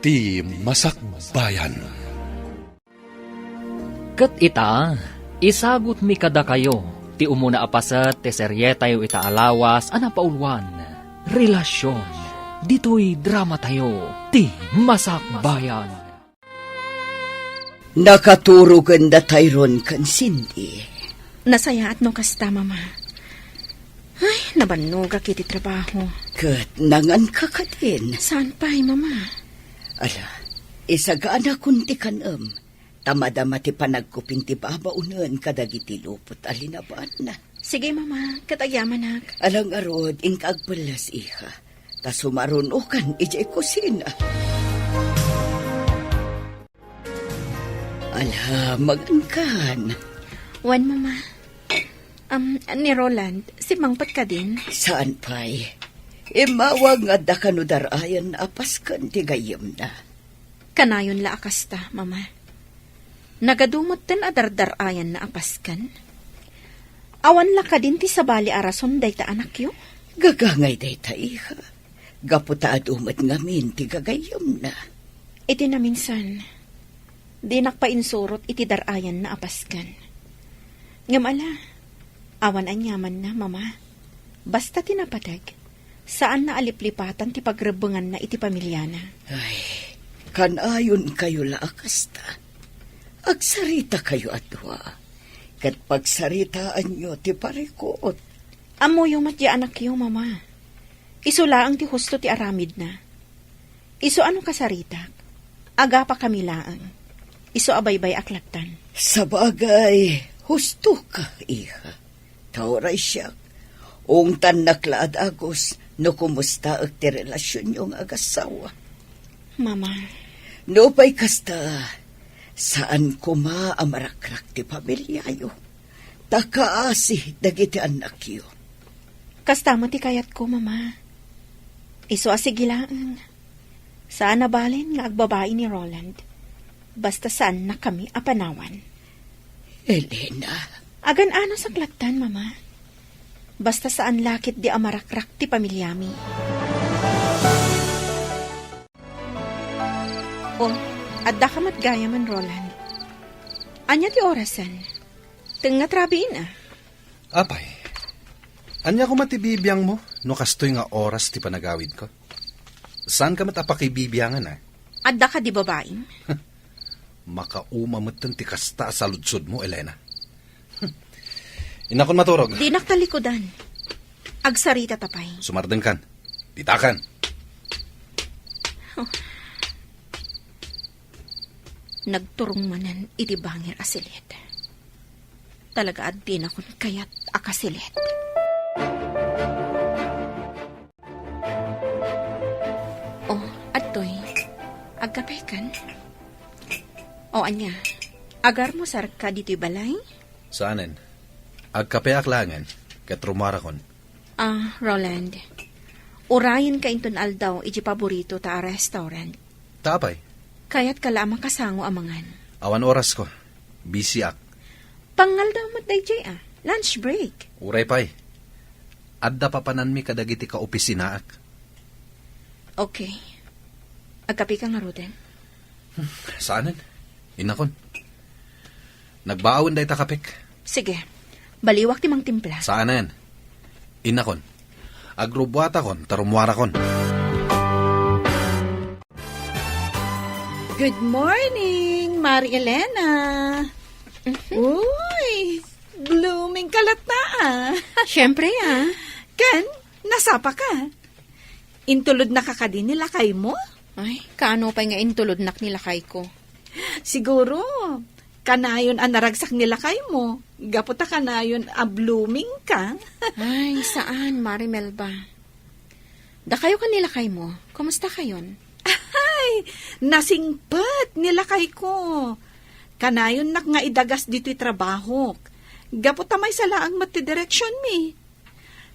ti Masakbayan. Ket ita, isagot mi kada kayo, ti umuna apasat, ti serye tayo ita alawas, anapaulwan, relasyon, dito'y drama tayo, ti Masakbayan. Nakaturugan da tayron kan Cindy. Nasaya at no kasta, mama. Ay, nabanog kiti trabaho. Kat nangan ka ka din. Saan pa, mama? Ala, isagaan akong ti kanam. Tamadama ti panagkuping ti babaunan kadagiti lupot alinabaan na. Sige, mama. Katagyaman ak. Alang arod, ingkagbalas iha. Ta sumarunukan ijay kusina. Ala, magangkan. Wan, mama. Ni Roland, si Mangpat ka din? Saan pa'y? Imawag nga da kanudarayan apaskan ti gayam na. Kanayon la akasta, mama. Nagadumot ten adardarayan na apaskan. Awan la ka din ti sabali arason day ta anak yo? Gagangay day ta iha. Gaputa adumat ngamin ti gagayam na. Iti na minsan, di nakpainsurot iti darayan na apaskan. Ngamala, awan anyaman na, mama. Basta tinapatag, saan na aliplipatan ti pagrebengan na iti pamilyana. Ay, kanayon kayo laakasta. Agsarita kayo atwa. Kat pagsaritaan nyo ti parikot. Amo yung matya anak yo, mama. Iso laang ti husto ti aramid na. Iso ano kasarita? Aga pa kami laang. Iso abaybay aklatan. Sa bagay, husto ka, iha. Tauray siya. Ungtan naklaad agos, no kumusta ag ti relasyon yung agasawa. Mama. No pa'y kasta, saan kuma amarakrak ti pamilyayo. Takaasi dagiti anak yo. Kastama ti kayat ko, mama. Iso asigilaan. Saan nabalin nga agbabae ni Roland. Basta saan na kami apanawan. Elena. Agan-ano sa klatan, mama. Basta saan lakit di amarakrak ti pamilyami. Oh, adda ka matgaya man, Roland. Anya ti orasan? Teng natrabiin ah. Apay, anya ko matibibiyang mo, no kastoy nga oras ti panagawid ko? Saan ka matapakibibyangan Adda ka di babaeng? Makaumamatan ti kasta sa ludsod mo, Elena. Inakon maturog. Di naktalikodan. Agsarita tapay. Sumardeng kan. Titakan. Oh. Nagturong manan iti bangir asilit. Talaga at din akong kayat akasilit. Oh, atoy. Agkapay kan? O anya, agar mo sarka dito'y balay? Saanen? Agkape aklangan, ket rumarakon. Roland. Urayan ka inton aldaw iji paborito ta restaurant. Tapay. Kaya't kalamang kasango amangan. Awan oras ko. Busy ak. Pangal daw matday lunch break. Uray pay. Adda papanan mi kadagiti ka opisina ak. Okay. Agkapi ka nga Ruden. Saanen? Inakon. Nagbaawin day takapik. Sige. Baliwak ti mang timpla. Saanen? Inakon. Agrobwata kon, tarumwara kon. Good morning, Mari Elena. Uy, blooming kalata Siyempre Ken, nasapa ka. Intulod na kakadin nila kay mo? Ay, kaano pa nga intulod nak nila kay ko. Siguro, kanayon ang naragsak nila kay mo. Gaputa kanayon a blooming ka. Ay, saan, Marimel ba? Da kayo kanila kay mo. Kumusta kayon? Ay, nasingpat nila kay ko. Kanayon nak nga idagas dito'y trabaho. Gaputa may salaang matidireksyon mi.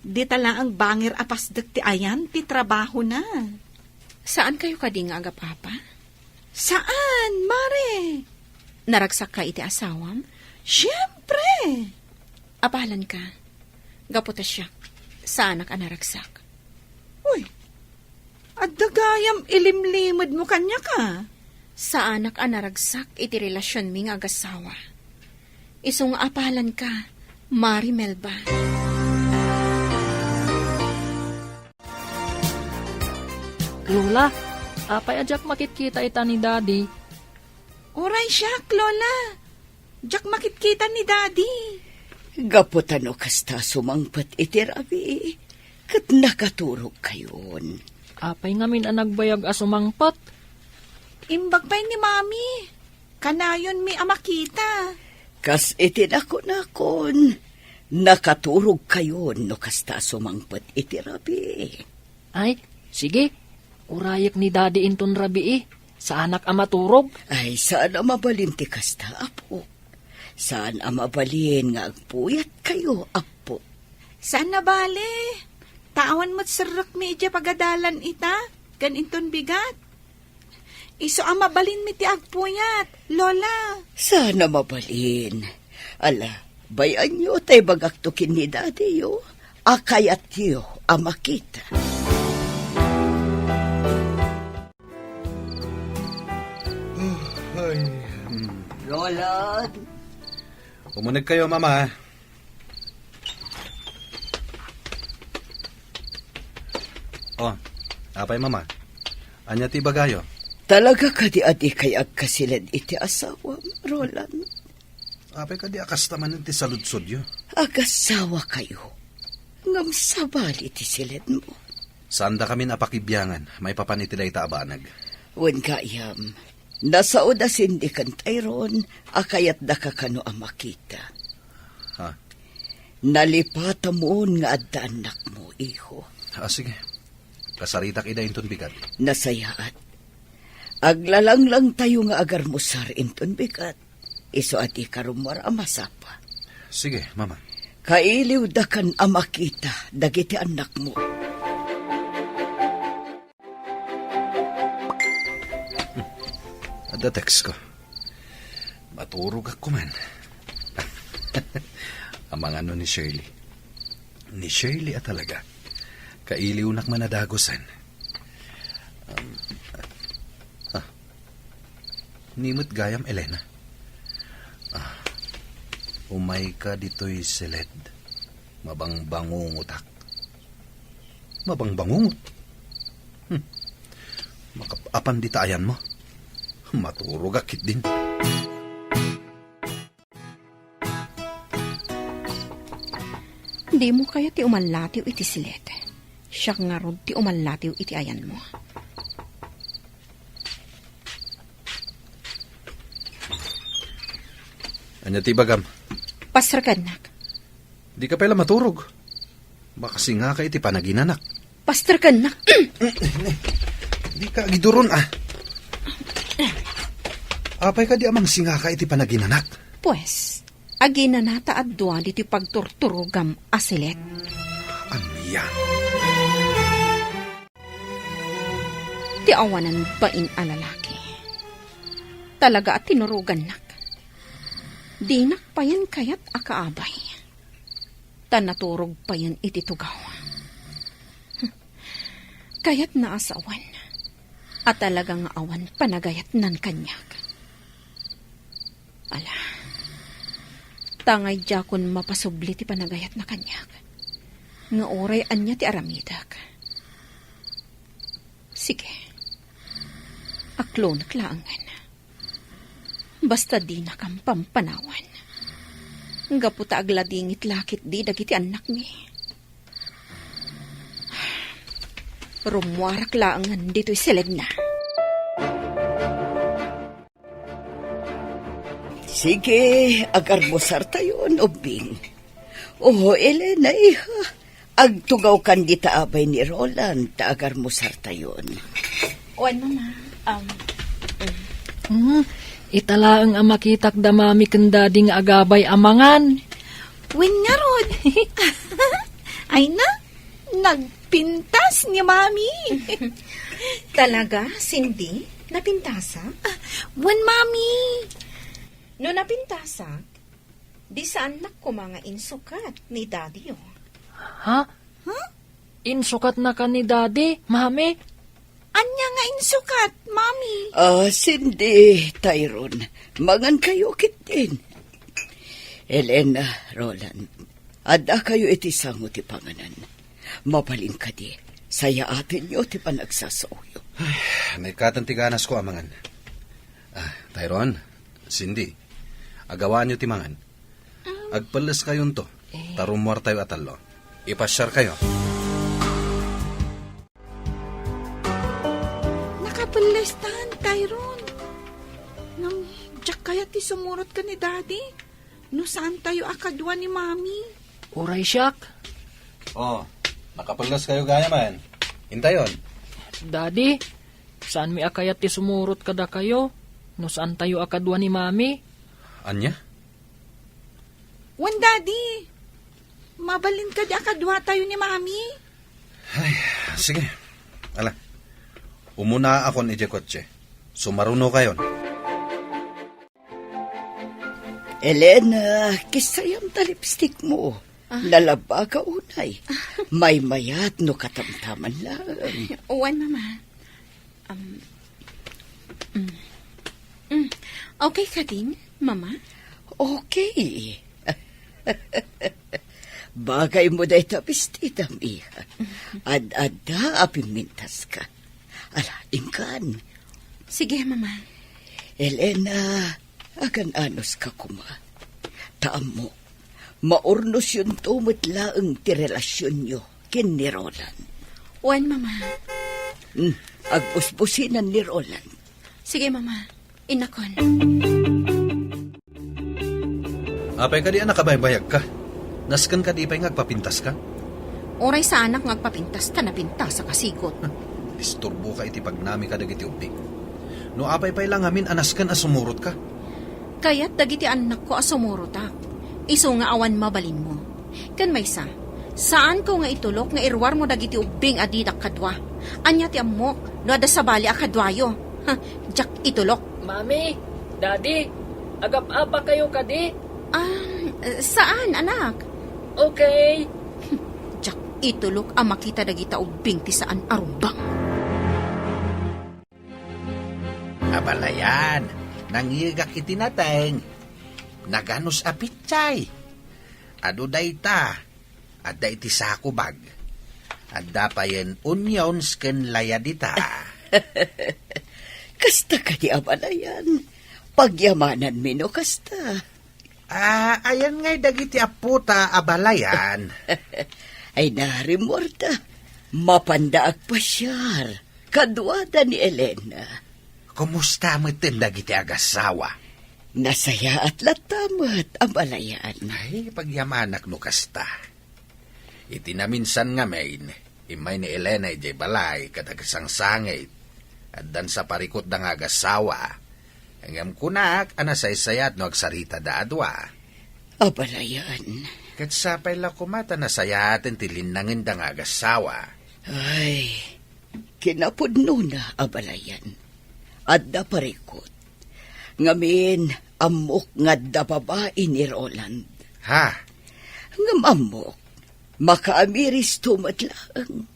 Di tala ang bangir apasdak ti ayan ti trabaho na. Saan kayo kading aga papa? Saan, Mare? Naragsak ka iti asawam? Siyempre. Apalan ka. Gaputa siya. Saan ka naragsak? Uy, At dagayam ilimlimod mo kanya ka. Sa anak anaragsak iti relasyon mi nga agasawa. Isong apalan ka, Mari Melba. Lola, apay ajak makikita ita ni Daddy. Oray siya, Lola. Jack makitkita ni Daddy. Gaputan o kasta sumangpat iti rabi. Kat nakaturog kayon. Apay ngamin ang nagbayag asumangpat. Imbag pa'y ni Mami. Kanayon mi amakita. Kas iti nakon. Nakaturog kayon no kasta sumangpat iti rabi. Ay, sige. Urayak ni Daddy inton rabi sa anak amaturog. Ay, saan ang mabalin ti kasta, apo? Saan ang mabalin nga agpuyat kayo, apo? Saan na bale? Tawan mo't sarak medya pagadalan ita. Ganinton bigat. Iso ang mabalin mi ti agpuyat, Lola. Saan ang mabalin? Ala, bayan nyo tay bagaktukin ni Daddy yo. Akayat yo ang makita. Roland, Umunag kayo, Mama. Oh, apay, Mama. Anya ti bagayo? talaga ka di adi kay agkasilid iti asawa, Roland. Apay ka di akastaman ti saludsod yo. Agasawa kayo. Ngam sabali ti silid mo. Saan da kami napakibyangan, may papanitiday ta abanag. Wen kayam, nasaod da sindikan tayron, akayat da kakano ang makita. Ha? Nalipata mo nga adda anak mo, iho. Sige. Kasarita kida inton bigat. Nasayaat. Aglalang lang tayo nga agar musar inton bigat. Iso at ikarumar amasapa. Sige, Mama. Kailiw da kan amakita, dagiti anak mo. Ada text ko. Maturog ako man. Ang mga ano ni Shirley. Ni Shirley at talaga. Kailiw nak manadagosan. Nimot gayam, Elena. Umay ka dito'y silid. Mabangbangungutak. Mabangbangungot? Makapapan di taayan mo. Maturog akit din. Di mo kaya ti umalatiw iti silet. Siya nga rod ti umalatiw iti ayan mo. Anya ti bagam? Pasragan nak. Di ka pala maturog. Baka singa ka iti panaginanak. Pastragan nak. Di ka giduron Apay ka di amang singa ka iti panaginanak. Pues, agina nata at duwa diti pagturturugam asilet. Ano yan? Ti awanan bain alalaki. Talaga at tinurugan nak. Di nakpayan kayat akaabay. Tanaturog pa yan iti tugaw. Kayat na asawan. At talagang awan panagayat nan kanyak. Ala, tangay jakon mapasubli ti panagayat na kanyak. Nga oray anya ti aramidak. Sige, aklo naklaangan. Basta di na kang pampanawan. Gaputa agladingit lakit di dagiti anak mi. Rumwarak laangan dito'y silid na. Sige, agar musar tayo, ubing. Oh, Elena, iha. Agtugaw kan di taabay ni Roland, ta agar musar tayo. O ano na, Itala ang amakitak damami kendading agabay amangan. Wen nga rod. Ay na, nagpintas ni Mami. talaga, Cindy? Napintasa? Wen, Mami. No napintasa, di saan na ko mga insukat ni Daddy oh. Ha? Insukat na ka ni Daddy, Mami? Anya nga insukat, Mami. Cindy, Tyrone, mangan kayo kitin. Elena, Roland, adda kayo iti sango ti panganan. Mabalin ka di, saya atin nyo ti panagsasauyo. Naikatan ti ganas ko amangan. Tyrone, Cindy, agawaan nyo ti mangan. Agpalas kayon to, tarumwar tayo atalo. Ipasyar kayo. Nakapalestan, Tyrone. Nang jak kaya ti sumurot ka ni Daddy? No saan tayo akadwa ni Mami? Uray siyak. Nakapalas kayo gaya man. Hintayon. Daddy, saan mi akayat ti sumurot kada kayo? No saan tayo akadwa ni Mami? Anya? Wan, Daddy. Mabalin ka di akadwa tayo ni Mami. Sige. Ala. Umuna ako ni kotse. Sumaruno kayon. Elena, kisayam ta lipstick mo. Lalaba ka unay. May mayat no katamtaman lang. Wan, Mama. Okay ka din, Mama? Okay. Bagay mo da itapistita, miha. Ad-ada apimintas ka. Ala, ingkan. Sige, Mama. Elena, agan anos ka kuma. Taam mo, maurnos yun tumitlaang ti relasyon nyo kin ni Roland. Wan, Mama. Agbusbusinan ni Roland. Sige, Mama. Inakon. Apay ka di nakabaybayag ka. Naskan ka di pa'y ngagpapintas ka. Oray sa anak ngagpapintas ta napintas sa kasigot. Disturbo ka iti pagnami ka dagiti ubing. No apay pa'y lang amin anaskan asumurot ka. Kaya't dagiti anak ko asumurotak. Iso nga awan mabalin mo. Kan maysa, saan ko nga itulok nga irwar mo dagiti ubing adidak kadwa. Anya ti amok, no ada sabali akadwayo. Jak itulok. Mami, Daddy, agap-apa kayo kadi? Saan, anak? Okay. Jak itulok ang makita dagita ubing ti saan arumbang. Abalayan, nangigak itinateng. Naganos apitsay. Ado dayta, adda iti sakubag. Adda pa yen onions ken layadita. Kasta ka di abalayan. Pagyamanan mino kasta. Ayan ngay dagiti aputa abalayan. Ay narimorta. Mapandaag pasyar. Kadwada ni Elena. Kumusta mo iten dagiti agasawa? Nasaya at latamat abalayan. Ay, pagyamanak no kasta. Iti na minsan nga main, imay ni Elena ijay balay kadagasang sangit. At dan sa parikot da nga agasawa. Hanggang kunak, anasaysayat no agsarita da adwa. Abalayan. Kat sapay la kumata nasayatin tilinangin da nga agasawa. Ay, kinapudno na abalayan. Adda parikot. Ngamin, amok nga da babae ni Roland. Ha? Ngam amok, makaamiris tumatlang.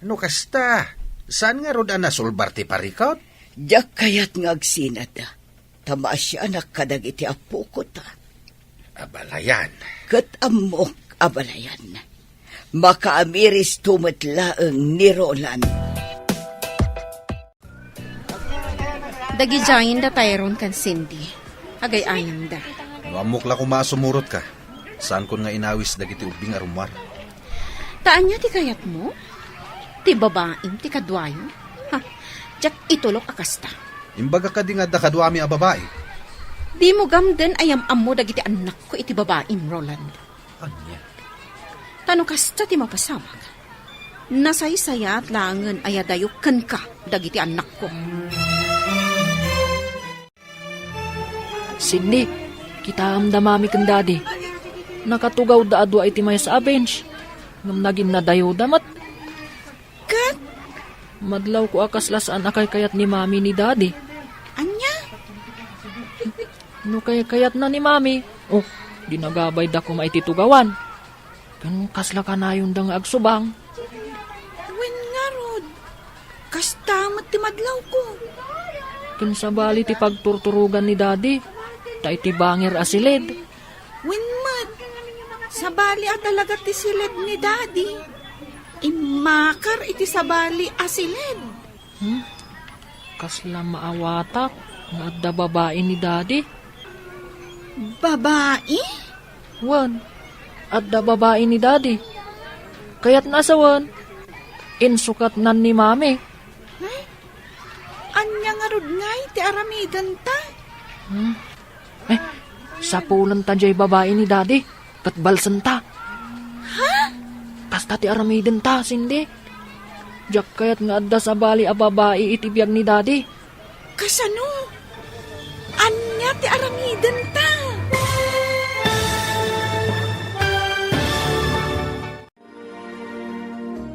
Ano kasta? Saan nga roda nasulbar ti parikot? Diyak kayat nga agsinada. Tama siya nakadagiti apo ko ta. Abalayan. Kat amok abalayan. Makaamiris tumatlaang ni Roland. Dagijayin da Tyrone kan Cindy. Agay-ayang da. No amok la kumasumurot ka. Saan kon nga inawis dagiti ubing arumar. Taan niya ti kayat mo? Ti babaeng ti kadwayo? Jak itulok akasta. Imbaga ka di nga da kadwami a babae. Di mo gamden ayam-am mo dagiti anak ko iti babaeng Roland. Anya? Tano kasta ti mapasawag. Nasaysaya at langan ayadayok kan ka dagiti anak ko. Cindy, kita amdamami kan Daddy. Nakatugaw da adwa iti may sa bench. Ngam naging nadayo damat. Kat, Madlaw ko akaslasaan akay kayat ni Mami ni Daddy. anya? No kayat na ni Mami. Oh, dinagabay da ko maititugawan. Kan kasla ka na yung dang agsubang. Wen nga rod. Kasta tamot ti madlaw ko. Kinsabali ti pagturturugan ni daddy. Ta iti banger asilid. Winmat, sabali at talaga ti silid ni daddy. Imakar iti sabali asilid. Kasla maawatak nga adda babae ni daddy. Babae? Wan, adda babae ni daddy. Kaya't nasawan, insukat nan ni mami. Anya nga rod ngay ti aramidan ta. Sapulan ta jay babae ni daddy. Katbalsan ta. Ha? Kasta ti aramiden ta, sindi. Jak kayat nga adda sa bali a babae itibiyag ni daddy. Kasano? Anya ti aramidan ta.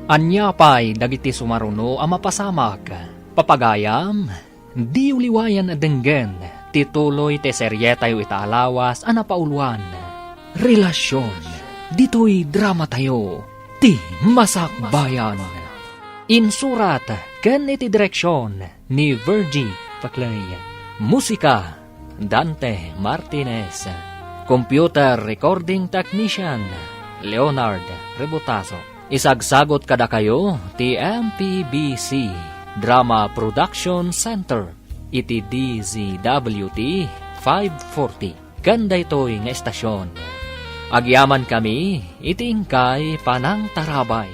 Anya pa'y dagiti sumaruno a mapasamak. Papagayam, di uliwayan a denggen. Tituloy te seryetayo itaalawas a napauluan. Relasyon, dito'y drama tayo. Ti Masakbayan. Insurat, ken iti direksyon ni Virgie Paclay. Musika, Dante Martinez. Computer Recording Technician, Leonard Rebutaso. Isagsagot kada kayo, ti MPBC Drama Production Center, iti DZWT 540. Ganda ito'y nga estasyon. Agyaman kami, iti ingkay Panang Tarabay.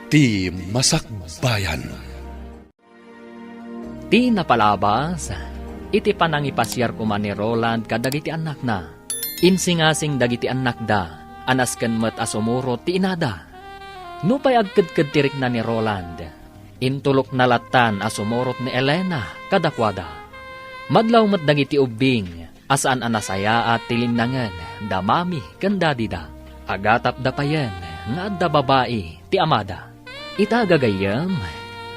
Ti Masakbayan. Ti napalabas, iti panangipasyar ko man ni Roland kadagiti anak na. Insingasing dagiti anak da, anasken met asumuro ti inada. Nupay agkadkad tirik na ni Roland, intulok na latan asumurot ni Elena kadakwada. Madlaw met dagiti ubing, asaan anasaya at tilinangan, damami kandadida. Agatap da payen, nga adda babae ti amada. Itagagayam,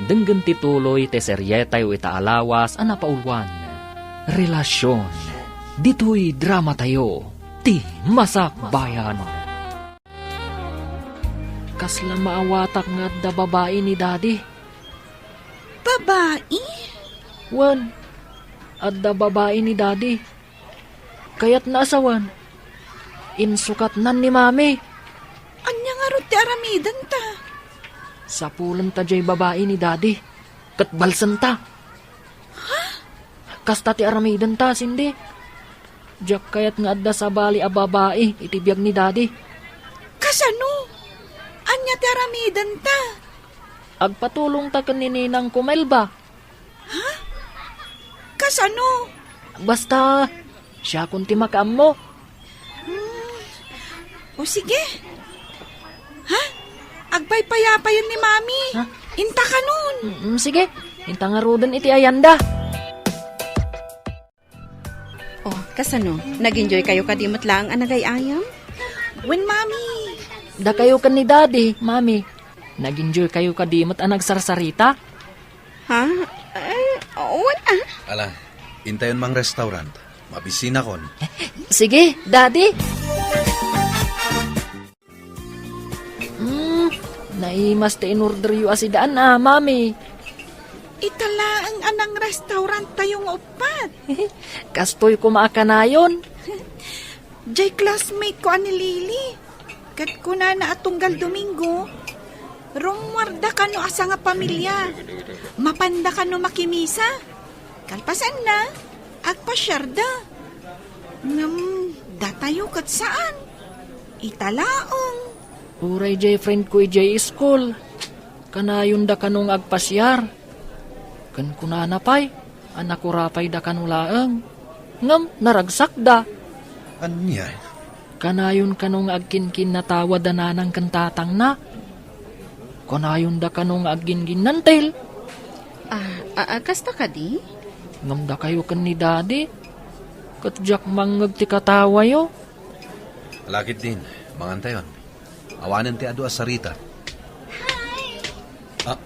denggen tituloy te seryetayo itaalawas a napaulwan. Relasyon, dito'y drama tayo, ti Masakbayan. Kasla maawatak nga da babae ni daddy. Babae? Wan, adda babae ni daddy. Kaya't naasawan, insukat nan ni mami. Anya nga rod ti aramidan ta. Sapulan ta jay babae ni daddy. Katbalsan ta. Kasta ti aramidan ta, sindi. Jak kayat nga adda sa bali a babae, itibiyag ni daddy. Kasano? Anya ti aramidan ta. Agpatulong ta kanininang kumelba. Kasano? Basta, siya kunti makaam mo. O sige. Ha? Agpaypayapayan ni mami. Ha? Inta ka nun. Sige, intangarudan iti ayanda. Oh, kasano? Nag-enjoy kayo kadimot lang ang nagayayam? When mami. Da kayo kan ni daddy, mami. Nag-enjoy kayo kadimot ang nagsarsarita? Ha? Wala. Ala, intayon mang restaurant. Mabisina kon. Sige, daddy. Naimas te in-order yu asidaan mami. Itala ang anang restaurant tayong upat. Kastoy ko maakanayon. Jay classmate ko ani Lily. Kat ko na atunggal Domingo. Rumwarda ka no asa nga pamilya. Mapanda ka no makimisa. Kalpasan na. Agpasyarda. Datayo kat saan? Italaong. Uray jay friend ko jay school. Kanayon da kanong agpasyar. Kan kunanapay. Anak kurapay da kanulaang. Ngam naragsak da. Anya? Kanayon kanong agkinkin na tawad da nanang kantatang na. Kanayon da kanong agingin nantil. Kasta ka di? Ngam da kayo kan ni daddy. Katjak mangag ti katawa yo. Lakit din, mangantayon. Awanan ti adu asarita. Hi!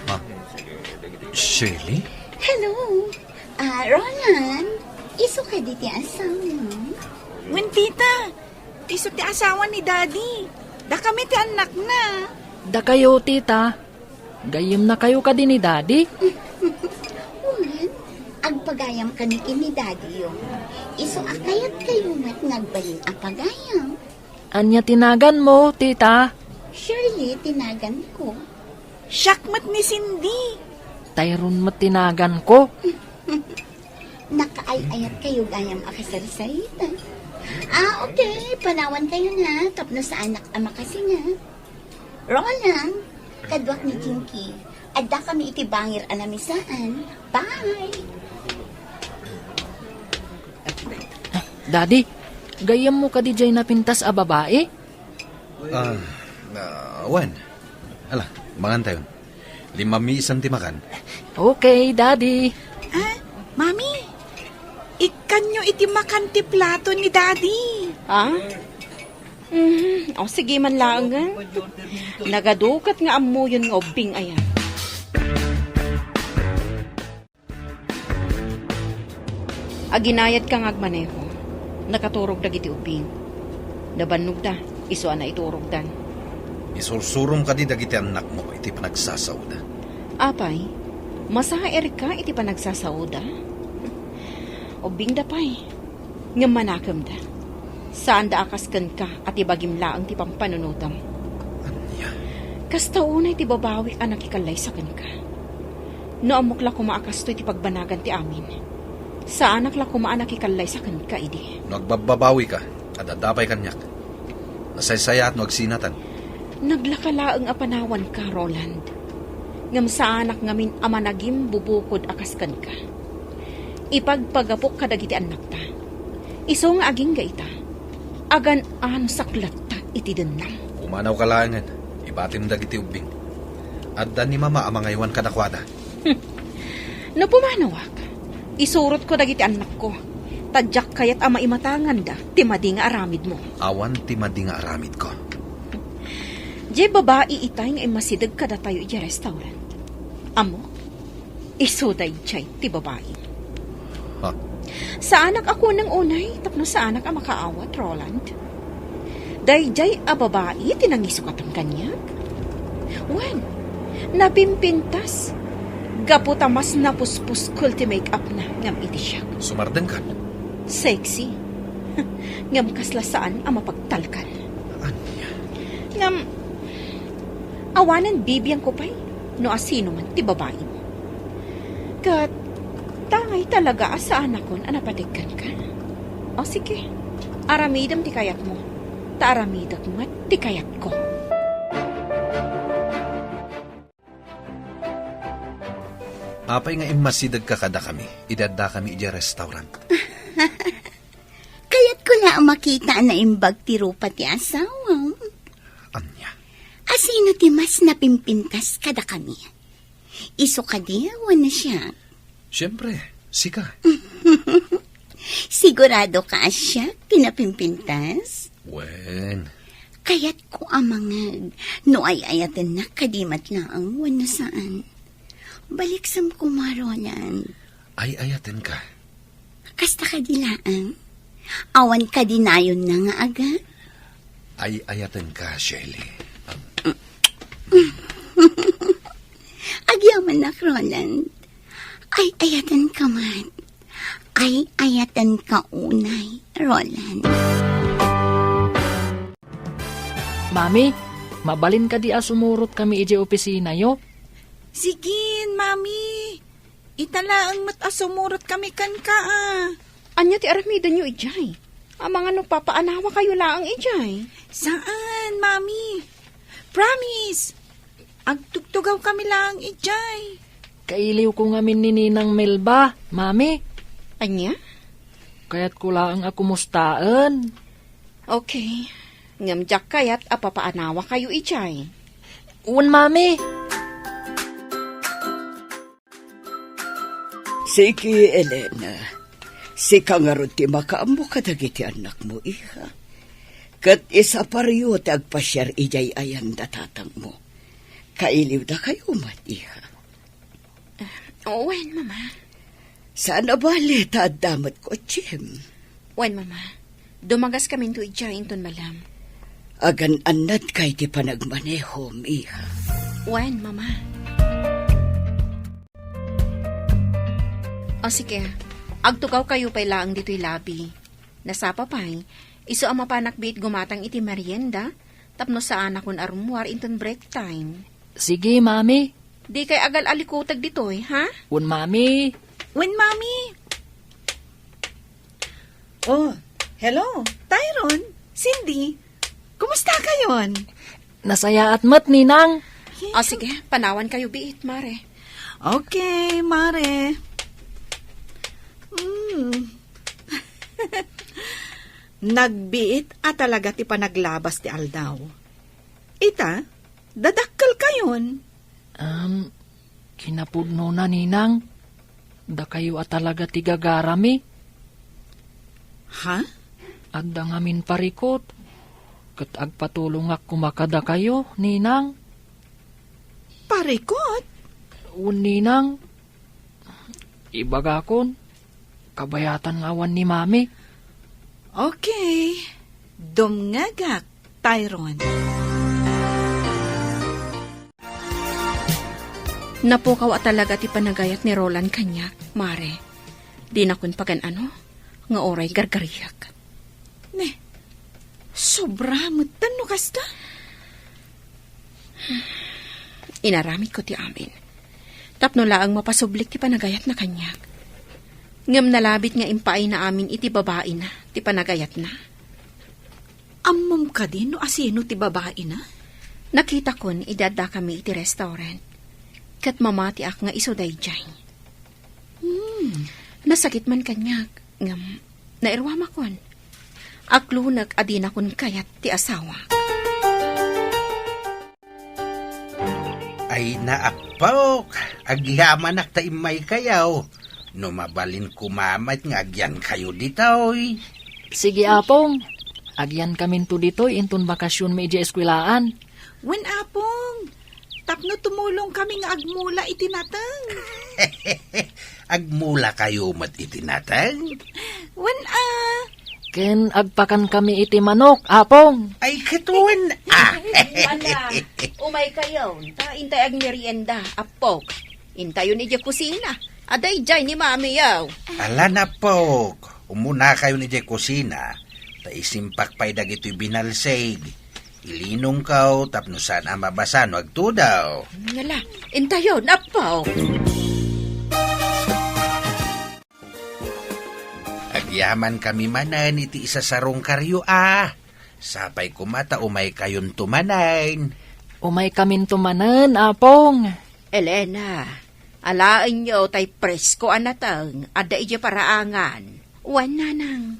Ma. Shirley? Hello. Roland. Iso ka di ti asawa mo? Wen tita. Iso ti asawa ni daddy. Da kami ti anak na. Da kayo, tita. Gayem na kayo ka din ni Daddy. Uwan, agpagayam ka ni Daddy yung. Iso akayat kayo mat nagbalin apagayam. Anya tinagan mo, tita? Surely, tinagan ko. Syakmat ni Cindy. Tayron mo tinagan ko. Nakaay-ayat kayo gayam akasarsarita. Okay. Panawan kayo na. Tapno sa anak ama kasi nga. Roland, kadwak ni Jinky. Adda kami itibangir anamisaan. Bye! Daddy, gayam mo ka di jay napintas a babae? Wan. Ala, mangan tayo. 5 isang timakan. Okay, Daddy. Mami, ikanyo iti makanti plato ni Daddy. Ha? O sige man lang nga. Nagadukat nga amo yun nga ubing ayan. Aginayad ka nga agmaneho. Nakaturog da giti ubing. Nabannog da, iso na iturog dan. Isursurum ka di dagiti anak mo, iti panagsasawda. Apay, masaher ka iti panagsasauda. Ubing da pay, nga manakam da. Saan da akaskan ka at ibagim laang ti pampanunutam. Anya? Kastauna iti babawi anak ikalay sa kan ka. No amok la kumaakas to iti pagbanagan ti amin. Sa anak la kumaanak ikalay sa kan ka idi. Nagbababawi ka, at adapay kanyak. Nasaysaya at nagsinatan. Naglakalaang apanawan ka, Roland. Ngam sa anak ngamin amanagim bubukod akaskan ka. Ipagpagapok ka dagiti anak ta. Iso nga aging ga ita. Agan ano saklat ta iti denang. Umanaw ka langan, ibatim dagiti ubing. Adda ni mama amangaywan ka nakwada. No pumanawak, isurot ko dagiti anak ko. Tadyak kayat ama imatangan da, timadi nga aramid mo. Awan ti madi nga aramid ko. Di babae itay nga masidag kada tayo iti restaurant. Amo, isuday chay ti babae. Ha? Sa anak ako ng unay, tapno sa anak ang makaawat, Roland. Dayjay a babae, tinangisukat ang kanyag. Wen, napimpintas. Gaputa mas napuspus kulti make-up na ngam iti siya. Sumardeng ka. Sexy. Ngam kaslasaan ang mapagtalkan. Anya? Ngam, awanan bibiyang ko pa'y, no asino man ti babae mo. Kat, tangay talaga sa anak kon anapatikan ka. O sige, aramidam ti kayat mo. Taaramidak mo at ti kayat ko. Apay nga imasidag ka kada kami, idadda kami iti restaurant. Kaya't ko na makita na imbag ti rupa ti asawa. Anya? Asino ti mas napimpintas kada kami. Iso ka di, na siya. Siyempre, sika. Sigurado ka siya, pinapimpintas? Wen, Kaya't ko amangag, no ay ayatin na kadimat laang wano saan. Baliksam kumaronan. ay ayaten ka. Kasta ka dilaang. Awan ka dinayon na nga aga. Ay ayaten ka, Shelly. Agyaman na, Roland. Ay ayatan ka man. Ay ayatan ka unay, Roland. Mami, mabalin ka di sumurot kami ije opisina yo. Sigin, Mami. Itala ang matasumurot kami kan ka Anya ti aramida nyo ijay. Amang ano papaanawa kayo laang ijay. Saan, Mami? Promise. Agtugtugaw kami lang ijay. Kailiw ko ngamin ni Ninang Melba, Mami. Anya? Kaya't ko lang ako mustaan. Okay. Ngamjak kayat apapaanawa kayo ijay. Un, Mami. Sige, Elena. Sika nga ron ti makaambo kadagiti anak mo, iha. Kat isa pariyo ti agpasyar ijay ayan datatang mo. Kailiw da kayo mat, iha. Wen, Mama. Sana bali ta damat ko, Jim. Wen, Mama. Dumagas kami to ijay inton malam. Agan anat kay ti panagmanehom, iha. Wen, Mama. O sige, agtugaw kayo pa'y laang dito'y labi. Nasapa pa'y, iso ang mapanak bit gumatang iti merienda, tapno sa anak kun arumwar inton break time. Sige, mami. Di kay agal alikutag dito'y, ha? Un, mami. When, Mami? Oh, hello, Tyron, Cindy. Kumusta kayon? Nasaya at mat, ninang. O sige, panawan kayo biit, mare. Okay, Mare. Nagbiit at talaga ti panaglabas ti aldaw. Ita, dadakkel kayon. Kinapudno na, ninang. Da kayo at talaga tigagarami. Ha? At da ngamin parikot. Kat agpatulong ak kumakada kayo, ninang. Parikot? Un, ninang. Ibagakon. Kabayatan ngawan ni mami. Okay. Dumngagak, Tyron. Napukaw at talaga ti panagayat ni Roland kanyak, mare. Di na kun pagan ano, nga oray gargariyak. Ne, sobra mutan no kasta? Inaramid ko ti amin. Tapno laang mapasublik ti panagayat na kanyak. Ngam nalabit nga impay na amin iti babae na, ti panagayat na. Ammom ka din no asino ti babae na? Nakita kon idada kami iti restaurant. Kat mamati ak nga iso dayjay. Nasakit man kanyak, ngam nairwama kon. Aklunag adina kon kayat ti asawa. Ay naapok, agyaman ak taimay kayaw. No mabalin kumamat nga agyan kayo ditoy. Sige, apong. Agyan kamin to ditoy intun bakasyon may di eskwelaan. When apong, tapno tumulong kami nga agmula itinatang. Agmula kayo mat itinatang. When Ken agpakan kami iti manok, apong. Ay katuan. Wala, umay kayo. Ta intay ag merienda, apok. Intayo ni di kusina. Aday jay ni mami yaw. Ala na po, umuna kayo ni Jay kusina. Ta isimpak pa'y dagito'y binalsig. Ilinong kaw, tapno sana mabasan, wag to daw. Ngala, intayo, napaw. Agyaman kami manan, iti isa sarong karyo Sapay kumata, umay kayon tumanain. Umay kamin tumanan, apong. Elena, alaan nyo tay presko anatang, ada ija paraangan. Wan nanang.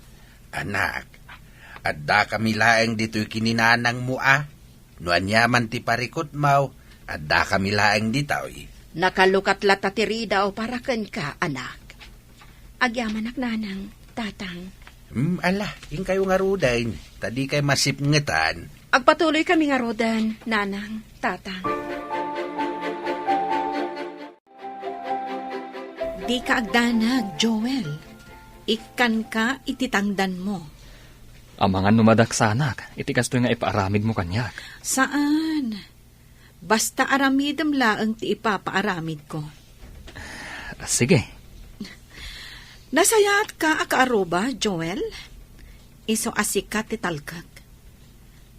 Anak, adda kami laeng dito'y kininanang mo Nuan yaman ti parikot mau, adda kami laeng dito'y. Nakalukat latatiri daw para ken ka, anak. Agyaman nanang, tatang. Ala, ing kayo nga rudain, tadi kay masipngetan. Agpatuloy kami nga rodan, nanang, tatang. di ka agdanag, Joel. Ikan ka ititangdan mo. Amangan numadaksanak, itikas to nga ipaaramid mo kanyak. Saan? Basta aramidam laang ti ipapaaramid ko. Sige. Nasayat ka akaaroba, Joel? Iso asikat ti talkag.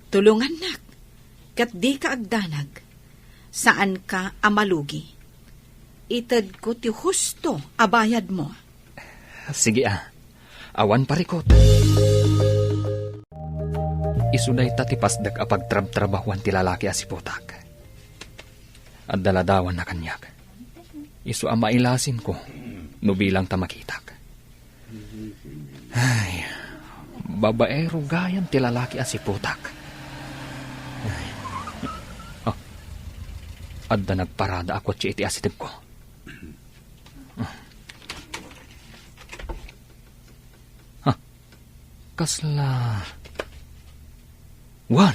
Tulungan nak, kat di ka agdanag. Saan ka amalugi? Itad ko ti husto abayad mo. Sige awan parikot. Isuday tatipasdag apagtrab-trabahuan ti lalaki asipotak. At daladawan na kanyak. Isu mailasin ko, no bilang tamakitak. Ay, babaero gayan ti lalaki asipotak. Ay. Oh, adda nagparada ako ti iti asitib ko. Kasla... Juan,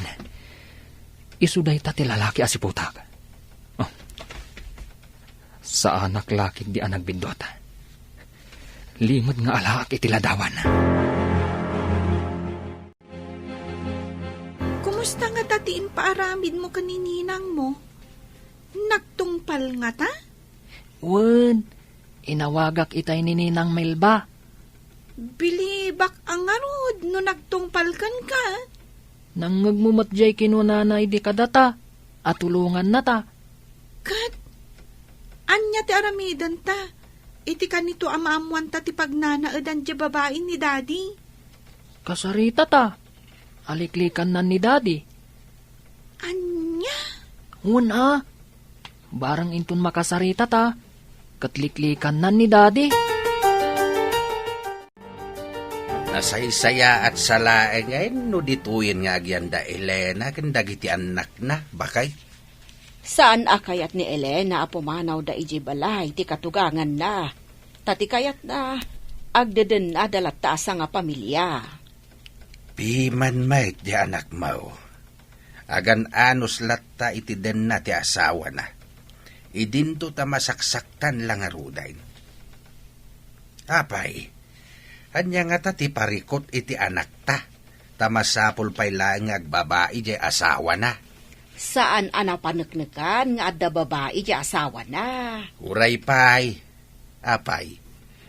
isuday ta ti lalaki asiputak. Oh. Sa anak lakid di anak bindota. Limod nga alaak iti ladawan. Kumusta nga tatiin paaramid mo kanininang mo? Nagtungpal nga ta? Juan, Inawagak itay ni Ninang Melba. Bilibak ang arod no nagtungpalkan ka. Nangagmumatjay kinunanay di kadata. At tulungan na ta. Kat, anya ti aramidan ta. Iti kanito amaamuan ta ti pagnanaadan di babae ni daddy. Kasarita ta. Aliklikan na ni Daddy. Anya? Una, barang intun makasarita ta. Katliklikan na ni Daddy. Nasaysaya at salae ngayon no dituyin nga agyanda Elena ken dagiti anak na bakay. Saan akayat ni Elena apumanaw da iji balay ti katugangan na. Tati kayat na agdeden na dalata sa nga pamilya. Piman may di anak mo. Agan anos latta iti den na ti asawa na. Idinto ta masaksaktan lang arudain. Apay, anya nga ta ti parikot iti anak ta. Tamasapol pa'y lang agbabae di asawa na. Saan anapaneknekan nga adda babae di asawa na. Uray pa'y. Apay,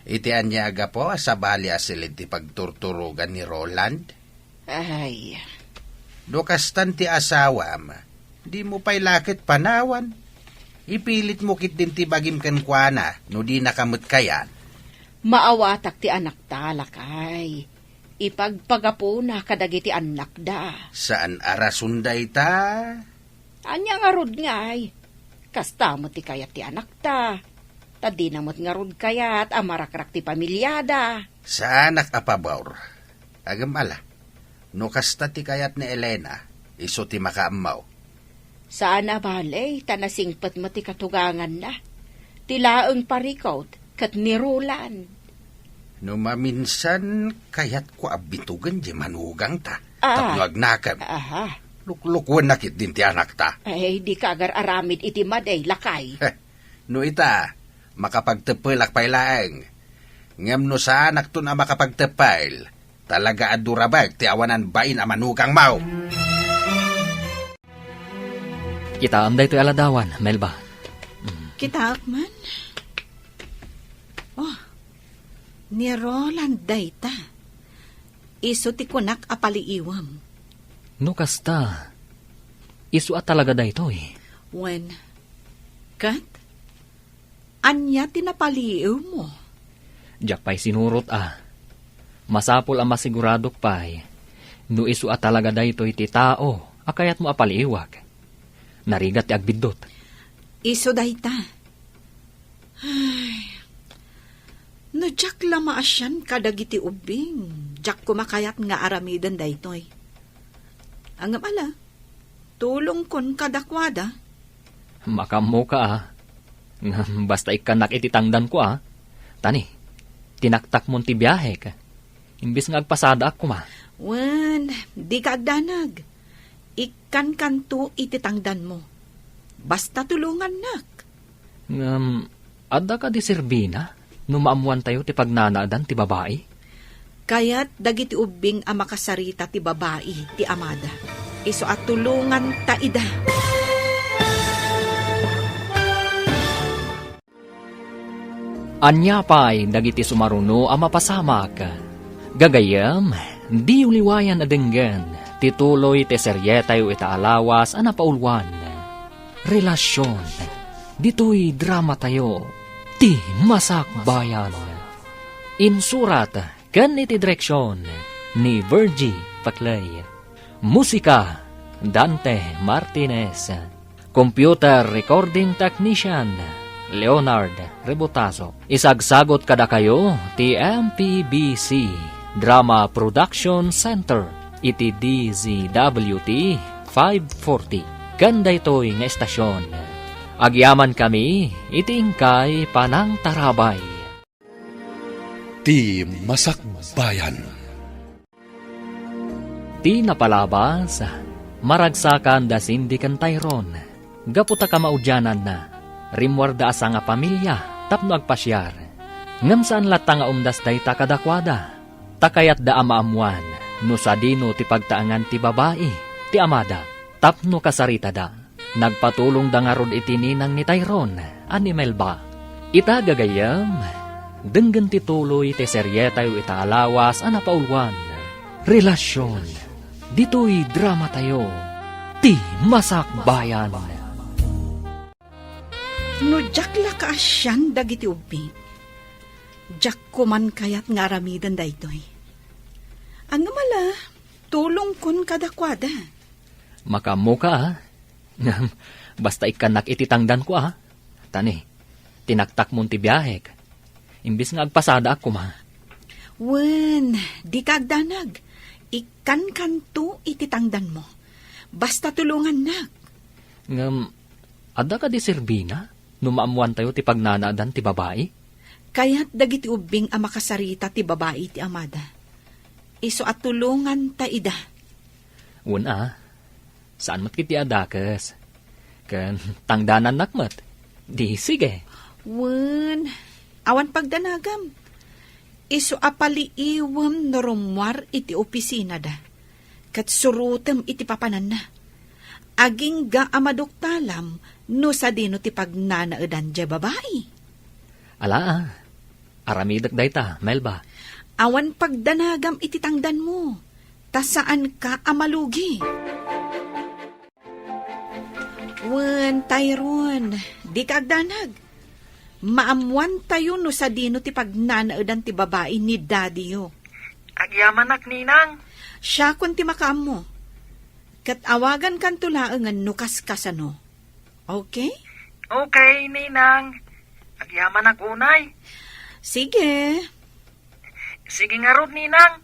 iti anya aga po sa bali asilid ti pagturturugan ni Roland. Ay, Dokastan ti asawa ma. Di mo pa'y lakit panawan. Ipilit mo kit din ti bagim kenkwana no di nakamot kayan. maawatak ti anak talakay. Ipagpagapo na kadagiti anak da. Saan arasunday ta? Anya nga rod ngay. Kasta mo ti kayat ti anak ta. Tadi namot nga rod kayat amarakrak ti pamilyada. Sa anak apabawr. Agam ala. No kasta ti kayat ni Elena, iso ti makaamaw. Saan na balay, tanasingpat mo ti katugangan na. Tilaang parikot, kat nirulan. No maminsan, kayat ko abitugan di manugang ta. Ah. Tapno agnakam. Aha, Luklukwan nakit din ti anak ta. ay di ka agar aramid iti maday lakay. No ita, makapagtepelak pay laeng. Ngem no sa anak to na makapagtepel, talaga adurabag ti awanan bain a manugang mau. Kita amday to aladawan, Melba. Kita man. Oh, ni Roland dayta. Iso ti kunak apaliiwam. No kasta, isu at talaga da ito eh. When, kat, anya tinapaliiw mo. Diyak pa'y sinurot Masapol ang masiguradok pa'y, no isu at talaga da ito iti tao, akayat mo apaliiwag. Narigat ti agbidot. Iso dayta. Ay, no jak lamaasyan kadagiti ubing. Jak kumakayat nga aramidan daytoy. Angam ala, tulong kon kadakwada. Makamo ka Basta ikanak iti tangdan ko Tani, tinaktak mon ti biyahe ka. Imbis nga agpasada ako Wen, di ka agdanag. Ikan kanto ititangdan mo. Basta tulungan nak. Adda ka di Serbina, no maamuan tayo ti pagnanaadan ti babae? Kaya't dagiti ubing ang makasarita ti babae ti amada. Iso at tulungan ta ida. Anya pa'y dagiti sumaruno ang mapasamak. Gagayam, di uliwayan adenggan, tituloy te seryetayo itaalawas ang napaulwan. Relasyon, dito'y drama tayo, ti masakbayan. Insurat, kan iti direksyon, ni Virgie Paclay. Musika, Dante Martinez. Computer Recording Technician, Leonard Rebotazo. Isagsagot kada kayo, ti MPBC Drama Production Center, iti DZWT 540. Ganda ito'y nga estasyon. Agyaman kami, iti ingkay panang tarabay. Ti Masakbayan. Ti napalabas, maragsakan da sindi kan Tyrone. Gaputa ka maudyanan na, rimwarda asa nga pamilya, tapno agpasyar. Ngam saan lata nga umdas dayta kadakwada, takayat da amaamuan, no sa dino ti pagtaangan ti babae, ti amada, tapno kasarita da. Nagpatulong da nga rod iti ninang ni Tyrone, ani Melba. Ita gagayam, denggan tituloy te serye tayo itaalawas anapaulwan. Relasyon, dito'y drama tayo, ti masakbayan. No jak la ka asyan dagiti ubing. Jak kuman kayat nga aramidan daytoy. Ang mala, tulong kun kadakwada. Makamu ka, ah. Basta ikanak ititangdan ko, ah. Tani, tinaktak mo ti biyahek. Imbis nga agpasada ako, ma. Wen, di kagdanag. Ikan kanto ititangdan mo. Basta tulungan nak. Ada ka di serbina? Numaamuan tayo ti pagnanaadan ti babae? Kaya't dagiti ubing ang makasarita ti babae ti amada. Iso at tulungan ta ida. Una, saan mat kiti adakas? Kan tangdanan nakmat. Di sige. Wen, awan pagdanagam. Iso apaliiwam no rumwar iti opisina da. Kat surutem iti papanan na. Aging ga amadoktalam no sa dino ti pagnanaadan dya babae. Ala, aramidak dayta, Melba. Awan pagdanagam iti tangdan mo. Ta saan ka amalugi? Wen, Tyrone, di ka agdanag. Maamuan tayo no sa dino ti pagnanaadan ti babae ni daddy yo. Agyamanak, Ninang. Siya kun ti makaam mo. Kat awagan kan tulaangan no kaskasano. Okay? Okay, Ninang. Agyaman ak unay. Sige. Sige nga rod, Ninang.